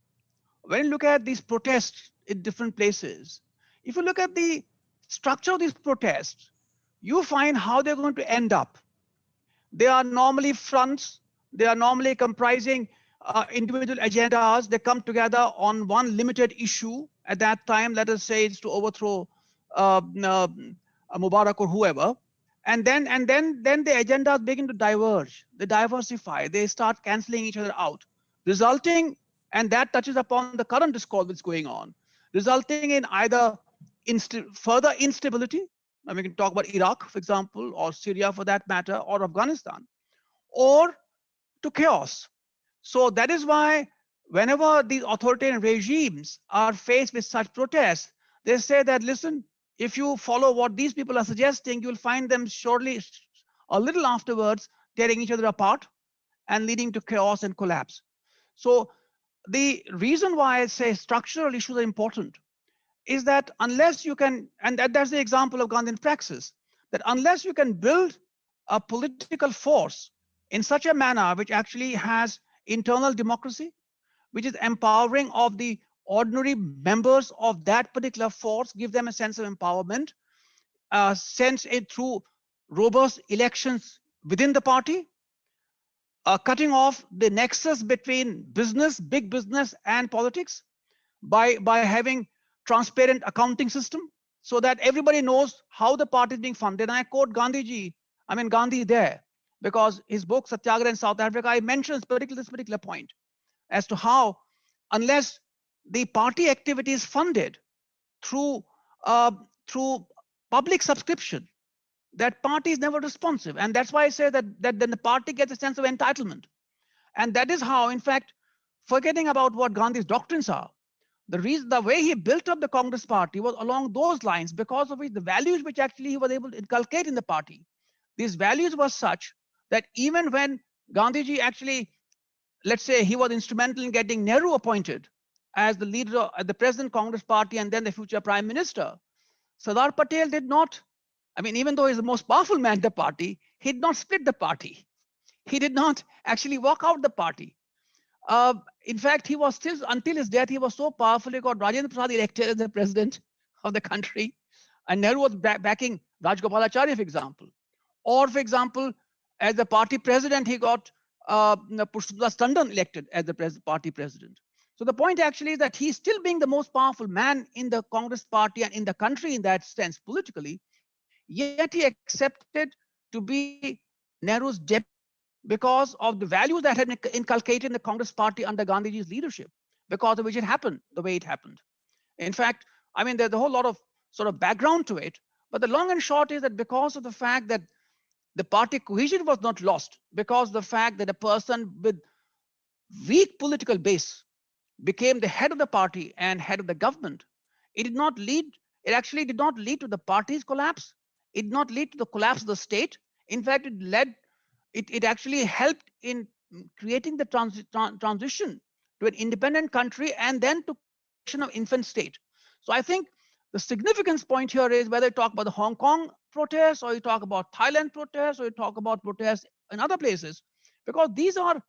when you look at these protests in different places, if you look at the structure of these protests, you find how they're going to end up. They are normally fronts. They are normally comprising individual agendas. They come together on one limited issue. At that time, let us say it's to overthrow Mubarak or whoever. And then the agendas begin to diverge. They diversify. They start canceling each other out, resulting, and that touches upon the current discourse that's going on, resulting in either further instability. I mean, we can talk about Iraq, for example, or Syria for that matter, or Afghanistan, or to chaos. So that is why whenever these authoritarian regimes are faced with such protests, they say that, listen, if you follow what these people are suggesting, you'll find them surely a little afterwards tearing each other apart and leading to chaos and collapse. So the reason why I say structural issues are important is that unless you can, and that's the example of Gandhian praxis, that unless you can build a political force in such a manner which actually has internal democracy, which is empowering of the ordinary members of that particular force, give them a sense of empowerment, sense it through robust elections within the party, cutting off the nexus between business, big business, and politics, by having transparent accounting system so that everybody knows how the party is being funded. And I quote Gandhiji, I mean Gandhi there, because his book Satyagraha in South Africa, I mentions this particular point as to how unless the party activity is funded through through public subscription, that party is never responsive. And that's why I say that then the party gets a sense of entitlement. And that is how, in fact, forgetting about what Gandhi's doctrines are, the way he built up the Congress party was along those lines, because of which the values which actually he was able to inculcate in the party, these values were such that even when Gandhiji actually, let's say, he was instrumental in getting Nehru appointed as the leader of the President Congress party and then the future prime minister, Sardar Patel did not, I mean, even though he's the most powerful man in the party, he did not split the party. He did not actually walk out the party. In fact, he was still, until his death, he was so powerful, he got Rajendra Prasad elected as the president of the country. And Nehru was backing Rajgopalachari, for example. Or, for example, as the party president, he got Pushpendra Tandon elected as the party president. So the point actually is that he's still being the most powerful man in the Congress party and in the country in that sense politically, yet he accepted to be Nehru's deputy because of the values that had been inculcated in the Congress party under Gandhiji's leadership, because of which it happened the way it happened. In fact, I mean, there's a whole lot of sort of background to it, but the long and short is that because of the fact that the party cohesion was not lost, because the fact that a person with weak political base became the head of the party and head of the government, it actually did not lead to the party's collapse. It did not lead to the collapse of the state. In fact, it actually helped in creating the transition to an independent country and then to creation of infant state. So I think the significance point here is whether you talk about the Hong Kong protests or you talk about Thailand protests or you talk about protests in other places, because these are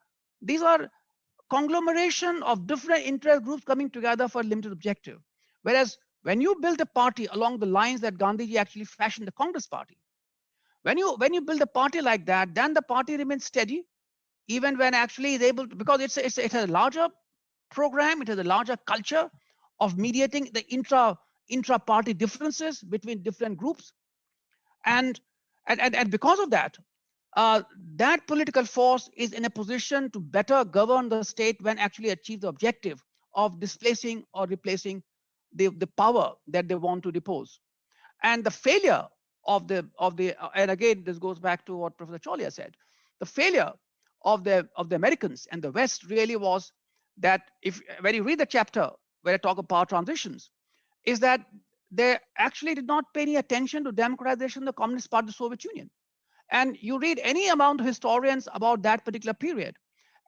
conglomeration of different interest groups coming together for a limited objective. Whereas when you build a party along the lines that Gandhiji actually fashioned the Congress party, when you build a party like that, then the party remains steady, even when actually is able to, because it has a larger program, it has a larger culture of mediating the intra-party differences between different groups. And because of that, that political force is in a position to better govern the state when actually achieve the objective of displacing or replacing the power that they want to depose. And the failure of the and again this goes back to what Professor Chawla said, the failure of the Americans and the West really was that, if when you read the chapter where I talk of power transitions, is that they actually did not pay any attention to democratization of the Communist Party of the Soviet Union. And you read any amount of historians about that particular period,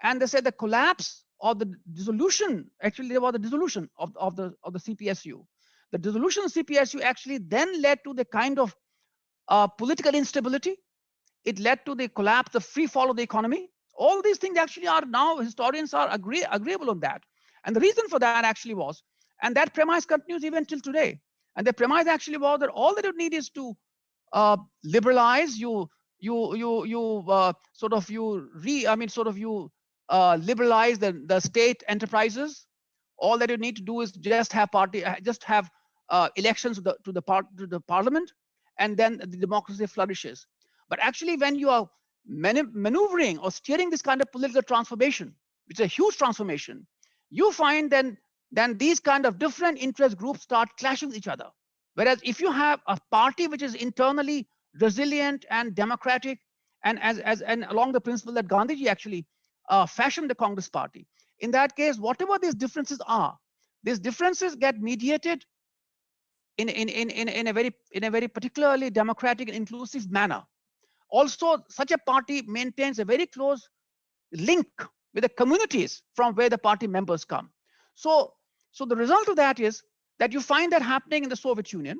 and they say the collapse or the dissolution, actually there was the dissolution of the CPSU. The dissolution of CPSU actually then led to the kind of political instability. It led to the collapse, the free fall of the economy. All these things actually are now, historians are agreeable on that. And the reason for that actually was, and that premise continues even till today. And the premise actually was that all that you need is to liberalize, liberalize the state enterprises. All that you need to do is just have elections to the parliament, and then the democracy flourishes. But actually, when you are maneuvering or steering this kind of political transformation, which is a huge transformation, you find then these kind of different interest groups start clashing with each other. Whereas if you have a party which is internally resilient and democratic, and along the principle that Gandhiji actually fashioned the Congress Party, in that case, whatever these differences are, these differences get mediated in a very particularly democratic and inclusive manner. Also, such a party maintains a very close link with the communities from where the party members come. So the result of that is that you find that happening in the Soviet Union,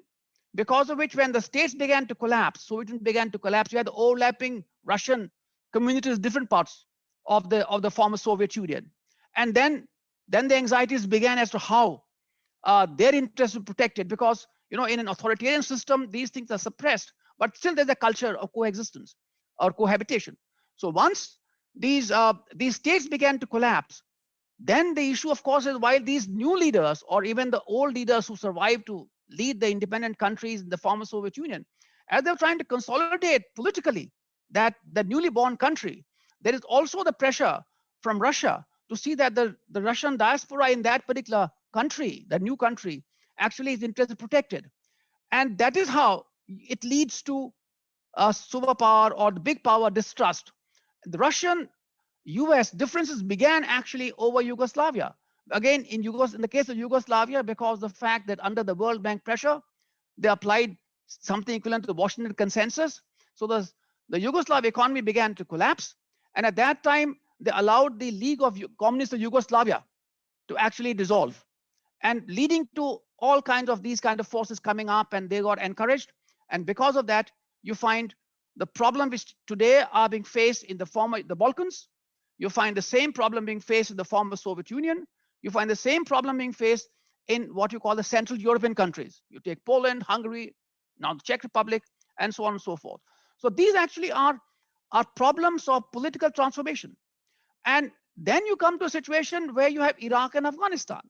because of which when the states began to collapse, Soviet Union began to collapse, you had the overlapping Russian communities, different parts of the former Soviet Union. And then the anxieties began as to how their interests were protected, because in an authoritarian system, these things are suppressed, but still there's a culture of coexistence or cohabitation. So once these states began to collapse, then the issue, of course, is while these new leaders or even the old leaders who survived to lead the independent countries in the former Soviet Union, as they're trying to consolidate politically the newly born country, there is also the pressure from Russia to see that the Russian diaspora in that particular country, the new country, actually is interest protected. And that is how it leads to a superpower or the big power distrust. The Russian US differences began actually over Yugoslavia. Again, in the case of Yugoslavia, because of the fact that under the World Bank pressure, they applied something equivalent to the Washington Consensus. So the Yugoslav economy began to collapse. And at that time, they allowed the League of Communists of Yugoslavia to actually dissolve, and leading to all kinds of these kind of forces coming up, and they got encouraged. And because of that, you find the problem which today are being faced in the Balkans. You find the same problem being faced in the former Soviet Union. You find the same problem being faced in what you call the Central European countries. You take Poland, Hungary, now the Czech Republic, and so on and so forth. So these actually are problems of political transformation. And then you come to a situation where you have Iraq and Afghanistan.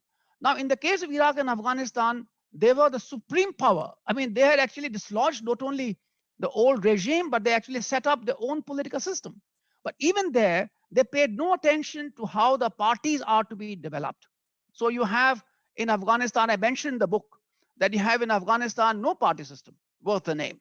Now, in the case of Iraq and Afghanistan, they were the supreme power. I mean, they had actually dislodged not only the old regime, but they actually set up their own political system. But even there, they paid no attention to how the parties are to be developed. So you have in Afghanistan, I mentioned in the book that you have in Afghanistan no party system worth the name.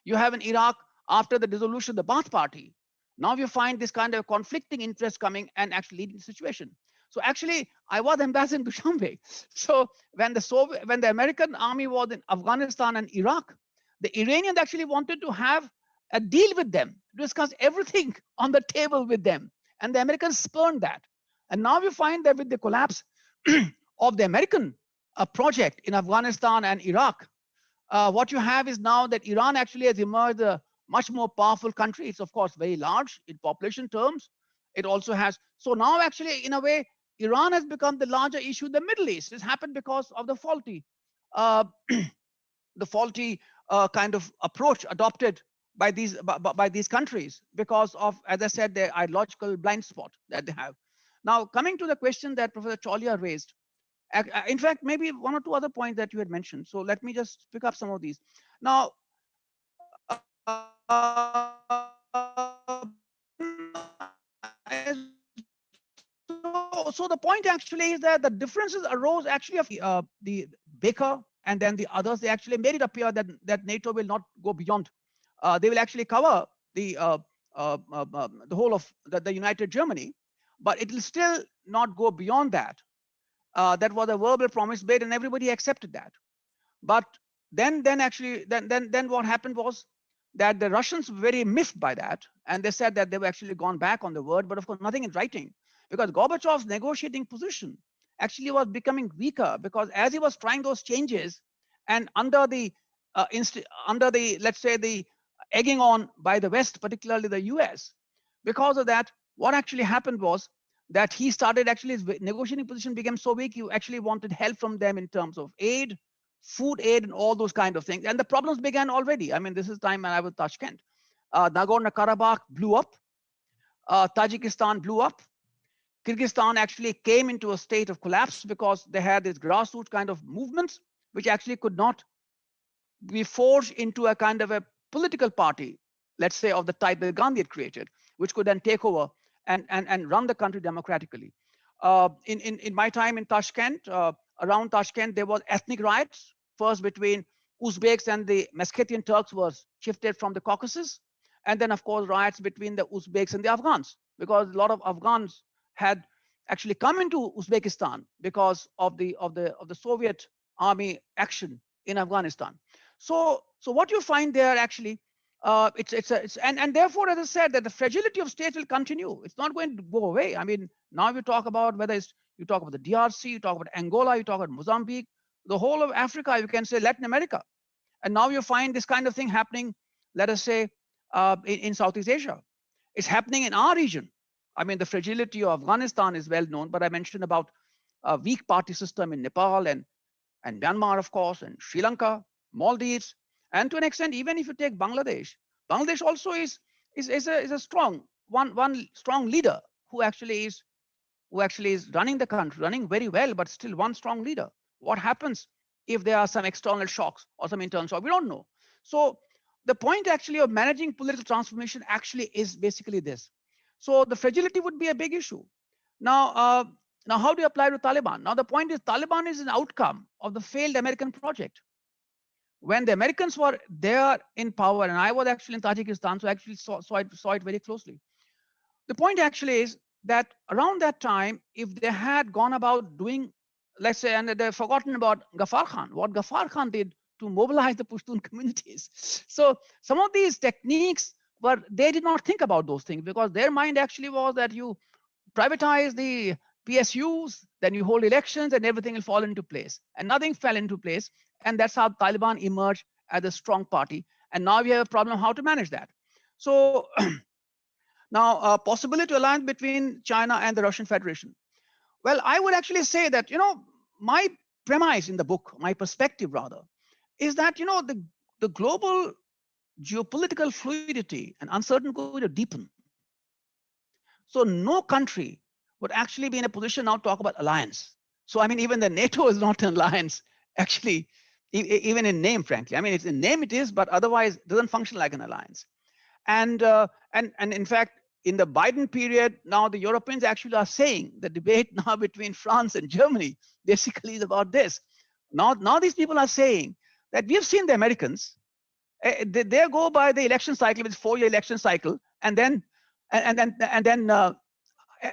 You have in Iraq, after the dissolution of the Baath Party, now you find this kind of conflicting interest coming and actually leading to the situation. So actually, I was ambassador to Dushanbe. So when the American army was in Afghanistan and Iraq, the Iranians actually wanted to have a deal with them, to discuss everything on the table with them. And the Americans spurned that. And now you find that with the collapse of the American project in Afghanistan and Iraq, what you have is now that Iran actually has emerged a much more powerful country. It's of course very large in population terms. It also has, so now actually in a way, Iran has become the larger issue in the Middle East. This happened because of the faulty kind of approach adopted by these countries, because of, as I said, the ideological blind spot that they have. Now, coming to the question that Professor Chaulia raised, in fact, maybe one or two other points that you had mentioned. So let me just pick up some of these. Now, so the point actually is that the differences arose actually of the Baker and then the others. They actually made it appear that NATO will not go beyond. They will actually cover the whole of the United Germany, but it will still not go beyond that. That was a verbal promise made, and everybody accepted that. But then what happened was that the Russians were very miffed by that, and they said that they were actually gone back on the word, but of course nothing in writing, because Gorbachev's negotiating position actually was becoming weaker, because as he was trying those changes, and under the let's say the egging on by the West, particularly the US, because of that, what actually happened was that he started actually his negotiating position became so weak, he actually wanted help from them in terms of aid, food aid, and all those kind of things. And the problems began already. I mean, this is time when I was Tashkent. Nagorno-Karabakh blew up. Tajikistan blew up. Kyrgyzstan actually came into a state of collapse because they had this grassroots kind of movements, which actually could not be forged into a kind of a political party, let's say of the type that Gandhi had created, which could then take over and run the country democratically. In my time in Tashkent, around Tashkent, there was ethnic riots, first between Uzbeks and the Meskhetian Turks was shifted from the Caucasus. And then, of course, riots between the Uzbeks and the Afghans, because a lot of Afghans had actually come into Uzbekistan because of the Soviet army action in Afghanistan. So what you find there actually, and therefore, as I said, that the fragility of states will continue. It's not going to go away. I mean, now you talk about whether it's you talk about the DRC, you talk about Angola, you talk about Mozambique, the whole of Africa, you can say Latin America, and now you find this kind of thing happening. Let us say in Southeast Asia, it's happening in our region. I mean, the fragility of Afghanistan is well known, but I mentioned about a weak party system in Nepal and Myanmar, of course, and Sri Lanka, Maldives, and to an extent, even if you take Bangladesh, Bangladesh also is a strong one strong leader who actually is running the country, running very well, but still one strong leader. What happens if there are some external shocks or some internal shocks? We don't know. So the point actually of managing political transformation actually is basically this. So the fragility would be a big issue. Now, how do you apply to Taliban? Now, the point is Taliban is an outcome of the failed American project. When the Americans were there in power, and I was actually in Tajikistan, so I actually saw it very closely. The point actually is that around that time, if they had gone about doing, let's say, and they've forgotten about Ghaffar Khan, what Ghaffar Khan did to mobilize the Pashtun communities. So some of these techniques they did not think about those things, because their mind actually was that you privatize the PSUs, then you hold elections and everything will fall into place. And nothing fell into place. And that's how Taliban emerged as a strong party. And now we have a problem how to manage that. So now, possibility to alliance between China and the Russian Federation. Well, I would actually say that, my premise in the book, my perspective rather, is that, the global geopolitical fluidity and uncertainty going to deepen. So no country would actually be in a position now to talk about alliance. So, I mean, even the NATO is not an alliance, actually, even in name, frankly. I mean, it's in name it is, but otherwise it doesn't function like an alliance. And in fact, in the Biden period, now the Europeans actually are saying the debate now between France and Germany basically is about this. Now these people are saying that we've seen the Americans, they go by the election cycle, it's 4-year election cycle, and then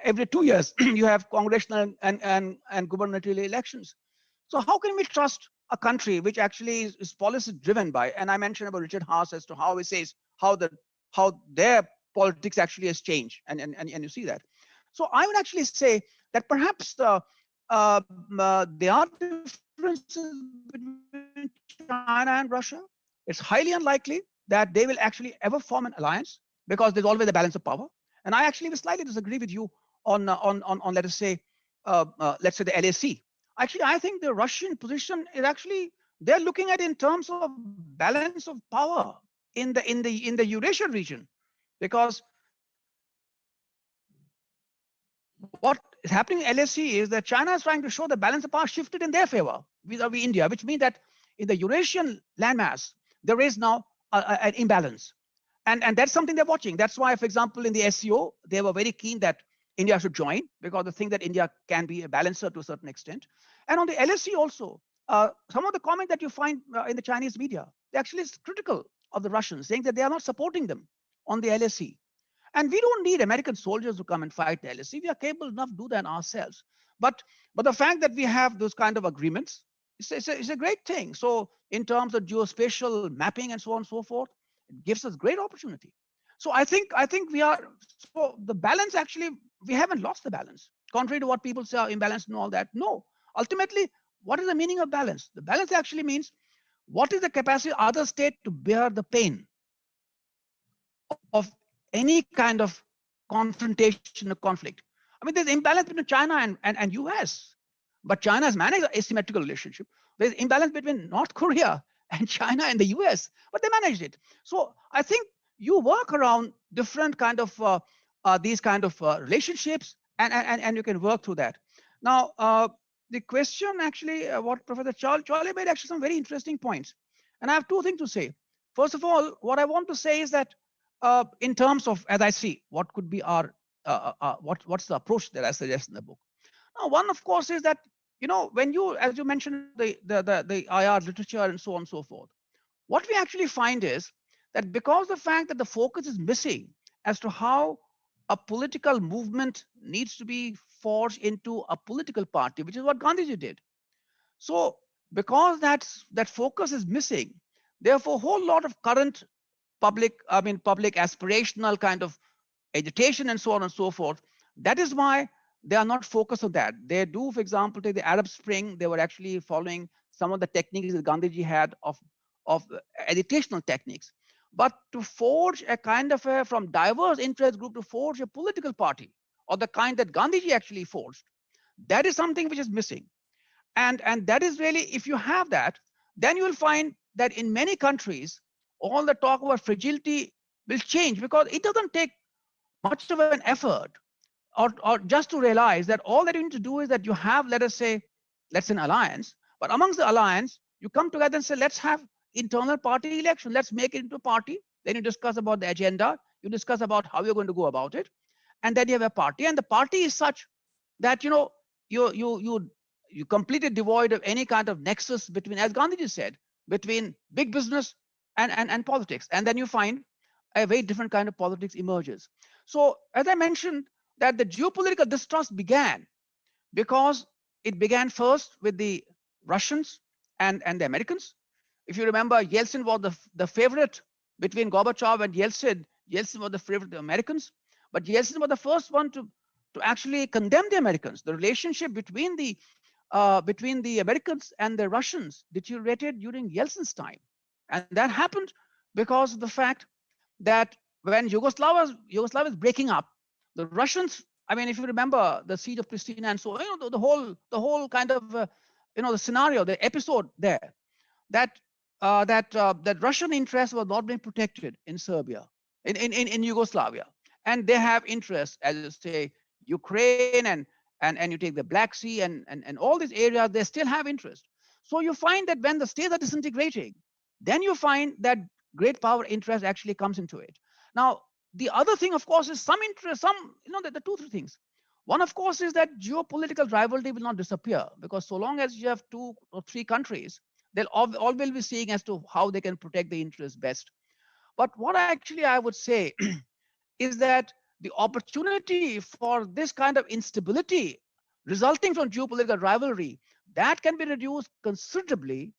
every 2 years you have congressional and gubernatorial elections. So how can we trust a country which actually is policy driven by? And I mentioned about Richard Haas as to how he says how their politics actually has changed, and you see that. So I would actually say that perhaps there are differences between China and Russia. It's highly unlikely that they will actually ever form an alliance, because there's always a balance of power. And I actually slightly disagree with you on let us say the LAC. Actually, I think the Russian position is actually they're looking at in terms of balance of power in the Eurasian region, because what is happening in LAC is that China is trying to show the balance of power shifted in their favor vis-a-vis India, which means that in the Eurasian landmass there is now an imbalance, and that's something they're watching. That's why, for example, in the SCO they were very keen that India should join, because they think that India can be a balancer to a certain extent. And on the LAC also, some of the comment that you find in the Chinese media, they actually is critical of the Russians, saying that they are not supporting them on the LAC. And we don't need American soldiers to come and fight the LAC. We are capable enough to do that ourselves. But the fact that we have those kind of agreements, it's a great thing. So in terms of geospatial mapping and so on and so forth, it gives us great opportunity. So I think we are, so the balance actually, we haven't lost the balance. Contrary to what people say, imbalanced and all that. No, ultimately, what is the meaning of balance? The balance actually means what is the capacity of other state to bear the pain of any kind of confrontation or conflict. I mean, there's imbalance between China and US, but China has managed an asymmetrical relationship. There's imbalance between North Korea and China and the US, but they managed it. So I think you work around different kind of these kind of relationships, and you can work through that. Now, the question actually, what Professor Charlie made actually some very interesting points, and I have two things to say. First of all, what I want to say is that in terms of, as I see, what could be our what's the approach that I suggest in the book. Now, one of course is that, when you, as you mentioned, the IR literature and so on and so forth, what we actually find is that because the fact that the focus is missing as to how a political movement needs to be forged into a political party, which is what Gandhiji did. So because that focus is missing, therefore a whole lot of current public aspirational kind of agitation and so on and so forth. That is why they are not focused on that. They do, for example, take the Arab Spring. They were actually following some of the techniques that Gandhiji had of agitational techniques. But to forge a kind of from diverse interest group to forge a political party of the kind that Gandhiji actually forged, that is something which is missing. And that is really, if you have that, then you will find that in many countries, all the talk about fragility will change, because it doesn't take much of an effort or just to realize that all that you need to do is that you have, let us say, let's say an alliance, but amongst the alliance, you come together and say, let's have internal party election, let's make it into a party. Then you discuss about the agenda, you discuss about how you're going to go about it, and then you have a party, and the party is such that you completely devoid of any kind of nexus between, as Gandhiji said, between big business and politics, and then you find a very different kind of politics emerges. So as I mentioned, that the geopolitical distrust began because it began first with the Russians and the Americans. If you remember, Yeltsin was the favorite between Gorbachev and Yeltsin. Yeltsin was the favorite of the Americans, but Yeltsin was the first one to actually condemn the Americans. The relationship between the Americans and the Russians deteriorated during Yeltsin's time, and that happened because of the fact that when Yugoslavia is breaking up, the Russians. I mean, if you remember the siege of Pristina and so, the whole kind of the scenario, the episode there, that that Russian interests were not being protected in Serbia, in Yugoslavia, and they have interests, as you say, Ukraine and you take the Black Sea and all these areas, they still have interest. So you find that when the states are disintegrating, then you find that great power interest actually comes into it. Now, the other thing, of course, is some interest, the two, three things. One, of course, is that geopolitical rivalry will not disappear, because so long as you have two or three countries, they'll all will be seeing as to how they can protect the interest best. But what actually I would say is that the opportunity for this kind of instability resulting from geopolitical rivalry, that can be reduced considerably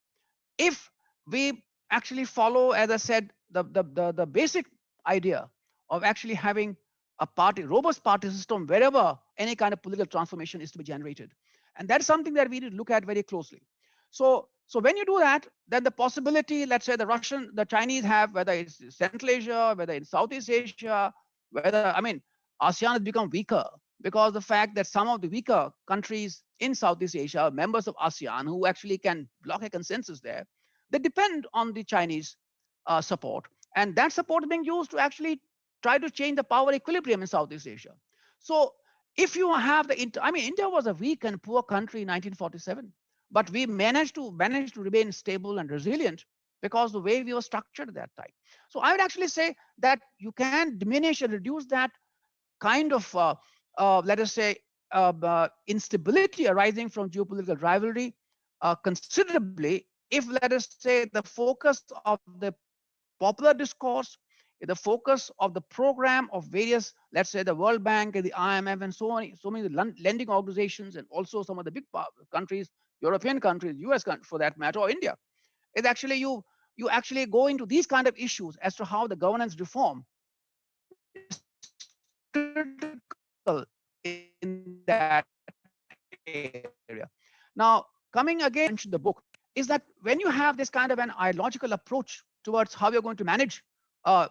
if we actually follow, as I said, the basic idea of actually having a robust party system wherever any kind of political transformation is to be generated. And that's something that we need to look at very closely. So when you do that, then the possibility, let's say the Chinese have, whether it's Central Asia, whether it's Southeast Asia, whether, I mean, ASEAN has become weaker because the fact that some of the weaker countries in Southeast Asia are members of ASEAN who actually can block a consensus there, they depend on the Chinese support. And that support is being used to actually try to change the power equilibrium in Southeast Asia. So if you have India was a weak and poor country in 1947, but we managed to remain stable and resilient because the way we were structured at that time. So I would actually say that you can diminish and reduce that kind of, let us say, instability arising from geopolitical rivalry considerably if, let us say, the focus of the popular discourse, the focus of the program of various, let's say, the World Bank and the IMF and so on, so many lending organizations, and also some of the big countries, European countries, US countries for that matter, or India. Is actually you actually go into these kind of issues as to how the governance reform is critical in that area. Now, coming again, mentioned the book, is that when you have this kind of an ideological approach towards how you're going to manage uh,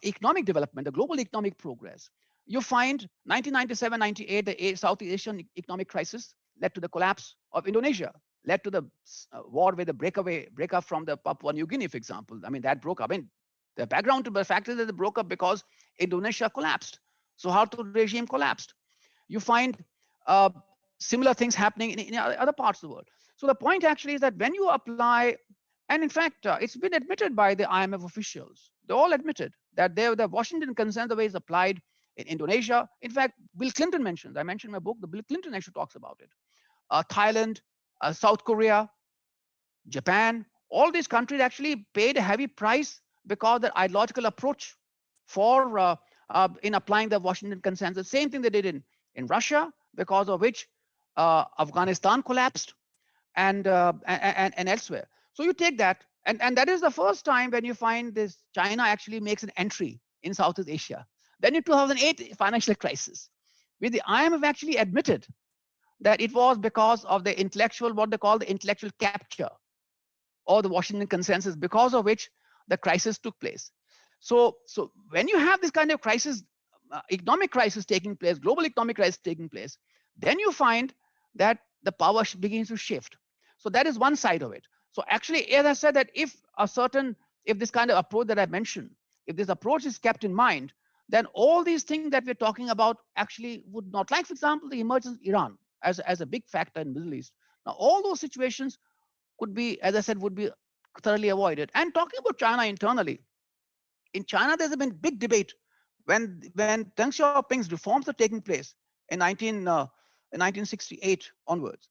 economic development, the global economic progress, you find 1997-98, the Southeast Asian economic crisis led to the collapse of Indonesia, led to the war with the breakup from the Papua New Guinea, for example. I mean, that broke up. I mean, the background to the fact is that it broke up because Indonesia collapsed. Suharto regime collapsed. You find similar things happening in other parts of the world. So the point actually is that when you apply, and in fact, it's been admitted by the IMF officials. They all admitted that the Washington consensus way is applied in Indonesia. In fact, Bill Clinton mentions, I mentioned in my book, the Bill Clinton actually talks about it. Thailand, South Korea, Japan, all these countries actually paid a heavy price because the ideological approach for in applying the Washington consensus. Same thing they did in Russia, because of which Afghanistan collapsed, and elsewhere. So you take that, and that is the first time when you find this China actually makes an entry in Southeast Asia. Then in 2008 financial crisis, where the IMF actually admitted that it was because of the intellectual, what they call the intellectual capture, or the Washington consensus, because of which the crisis took place. So when you have this kind of crisis, economic crisis taking place, global economic crisis taking place, then you find that the power begins to shift. So that is one side of it. So actually, as I said, that if this kind of approach that I mentioned, if this approach is kept in mind, then all these things that we're talking about actually would not. Like, for example, the emergence of Iran as a big factor in the Middle East. Now, all those situations could be, as I said, would be thoroughly avoided. And talking about China internally, in China, there's been big debate when Deng Xiaoping's reforms are taking place in 1968 onwards.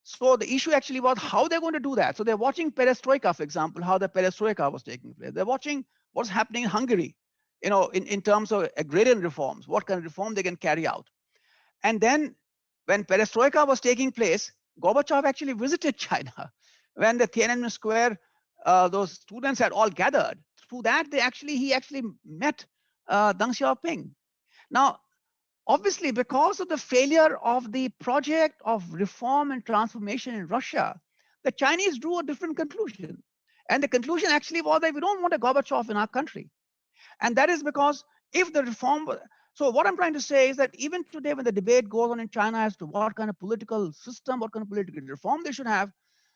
So the issue actually was how they're going to do that. So they're watching perestroika, for example, how the perestroika was taking place. They're watching what's happening in Hungary, in terms of agrarian reforms, what kind of reform they can carry out. And then when perestroika was taking place, Gorbachev actually visited China. When the Tiananmen Square, those students had all gathered. Through that, he actually met Deng Xiaoping. Now, obviously, because of the failure of the project of reform and transformation in Russia, the Chinese drew a different conclusion. And the conclusion actually was that we don't want a Gorbachev in our country. And that is because if the reform, so what I'm trying to say is that even today, when the debate goes on in China as to what kind of political system, what kind of political reform they should have,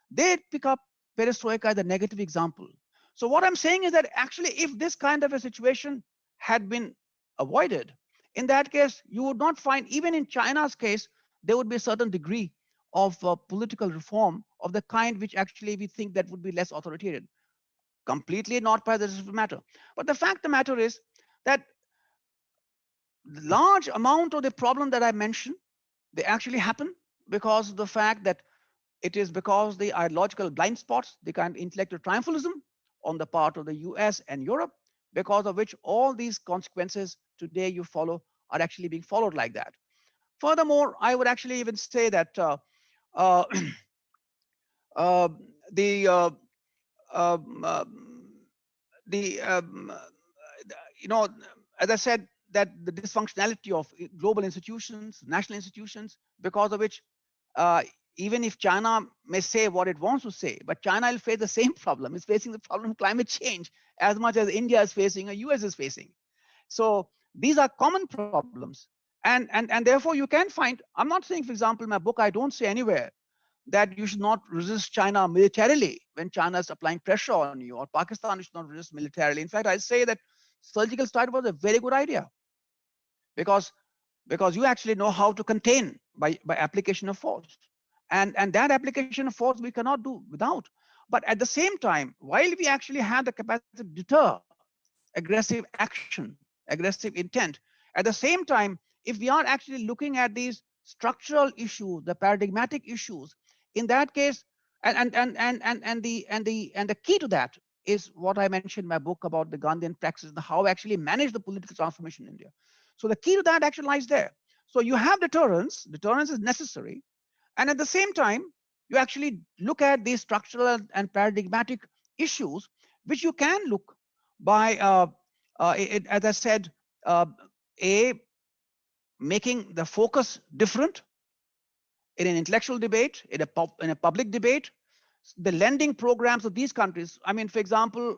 they pick up perestroika as a negative example. So what I'm saying is that actually, if this kind of a situation had been avoided, in that case, you would not find, even in China's case, there would be a certain degree of political reform of the kind which actually we think that would be less authoritarian. Completely not by the matter. But the fact of the matter is that large amount of the problem that I mentioned, they actually happen because of the fact that it is because the ideological blind spots, the kind of intellectual triumphalism on the part of the US and Europe, because of which all these consequences today you follow are actually being followed like that. Furthermore, I would actually even say that uh, the as I said, that the dysfunctionality of global institutions, national institutions, because of which even if China may say what it wants to say, but China will face the same problem. It's facing the problem of climate change as much as India is facing or US is facing. So these are common problems. And therefore you can find, I'm not saying, for example, in my book, I don't say anywhere that you should not resist China militarily when China is applying pressure on you, or Pakistan should not resist militarily. In fact, I say that surgical strike was a very good idea because you actually know how to contain by application of force. And that application of force we cannot do without. But at the same time, while we actually have the capacity to deter aggressive action, aggressive intent, at the same time, if we are actually looking at these structural issues, the paradigmatic issues, in that case, and the key to that is what I mentioned in my book about the Gandhian praxis and how actually manage the political transformation in India. So the key to that actually lies there. So you have deterrence. Deterrence is necessary. And at the same time, you actually look at these structural and paradigmatic issues, which you can look by, as I said, a making the focus different in an intellectual debate, in a public debate. The lending programs of these countries, I mean, for example,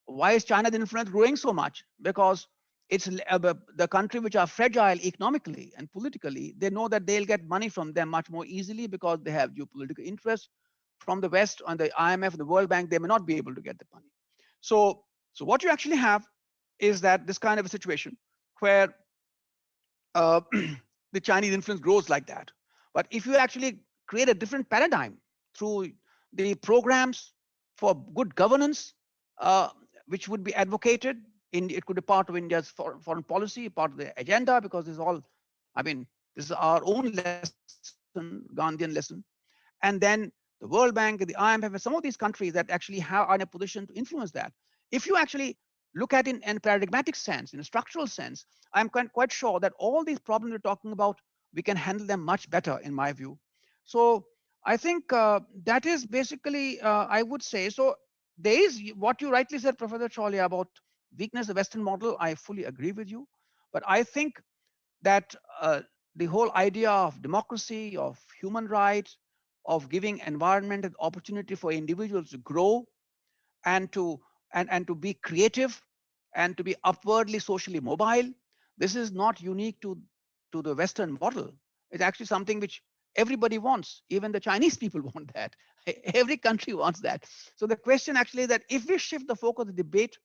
why is China's influence growing so much? Because it's the country which are fragile economically and politically. They know that they'll get money from them much more easily because they have geopolitical interests from the West. On the IMF and the World Bank, they may not be able to get the money. So what you actually have is that this kind of a situation where the Chinese influence grows like that. But if you actually create a different paradigm through the programs for good governance, which would be advocated, it could be part of India's foreign policy, part of the agenda, because this is all, I mean, this is our own lesson, Gandhian lesson. And then the World Bank and the IMF and some of these countries that actually are in a position to influence that. If you actually look at it in a paradigmatic sense, in a structural sense, I'm quite sure that all these problems we're talking about, we can handle them much better, in my view. So I think that is basically, I would say, so there is what you rightly said, Professor Chawla, about weakness of the Western model. I fully agree with you. But I think that the whole idea of democracy, of human rights, of giving environment and opportunity for individuals to grow and to be creative and to be upwardly socially mobile, this is not unique to the Western model. It's actually something which everybody wants. Even the Chinese people want that. Every country wants that. So the question actually is that if we shift the focus of the debate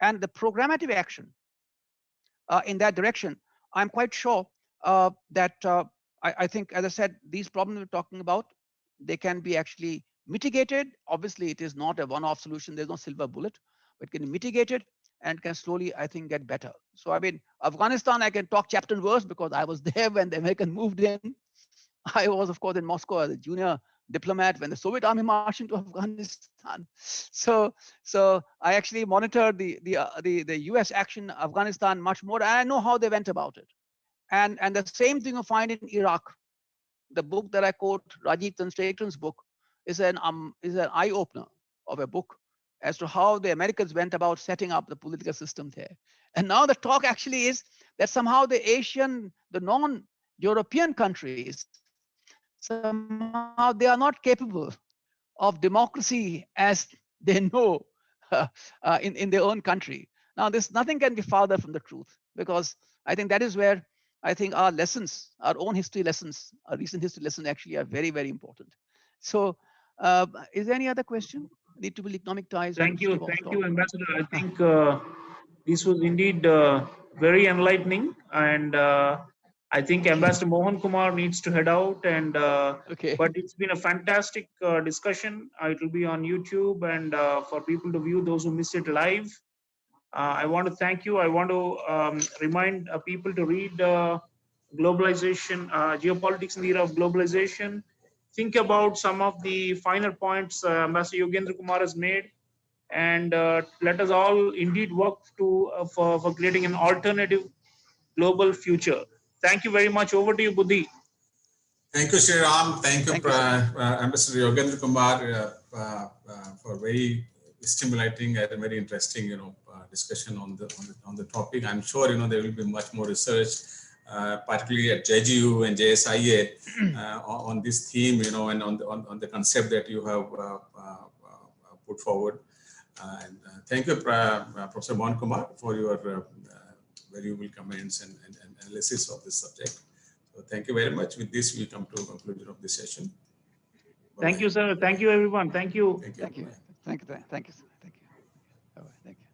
and the programmatic action in that direction, I'm quite sure that I think, as I said, these problems we're talking about, they can be actually mitigated. Obviously, it is not a one-off solution. There's no silver bullet, but can be mitigated and can slowly, I think, get better. So, I mean, Afghanistan, I can talk chapter and verse because I was there when the Americans moved in. I was, of course, in Moscow as a junior diplomat when the Soviet army marched into Afghanistan. So I actually monitored the US action in Afghanistan much more, and I know how they went about it. And the same thing you find in Iraq. The book that I quote, Rajiv Tanstraton's book, is an eye opener of a book as to how the Americans went about setting up the political system there. And now the talk actually is that somehow the non-European countries, somehow they are not capable of democracy as they know in their own country. Now, nothing can be farther from the truth, because I think that is where I think our lessons, our own history lessons, our recent history lessons actually are very, very important. So is there any other question? Need to build economic ties. Thank you, Ambassador. I think this was indeed very enlightening, and I think Ambassador Mohan Kumar needs to head out. And Okay. but it's been a fantastic discussion. It will be on YouTube, and for people to view, those who missed it live. I want to thank you. I want to remind people to read Globalization, Geopolitics in the Era of Globalization. Think about some of the finer points Ambassador Yogendra Kumar has made, and let us all indeed work for creating an alternative global future. Thank you very much. Over to you, Buddhi. Thank you, Sri Ram. Thank you, Ambassador Yogendra Kumar, for very stimulating and very interesting, discussion on the topic. I'm sure there will be much more research, particularly at JGU and JSIA, on this theme, and on the concept that you have put forward. And thank you, Professor Mohan Kumar, for your valuable comments and analysis of this subject. So thank you very much. With this, we come to a conclusion of this session. Thank you, sir. Thank you, everyone. Thank you. Thank you. Thank you. Thank you. Thank you. All right. Thank you.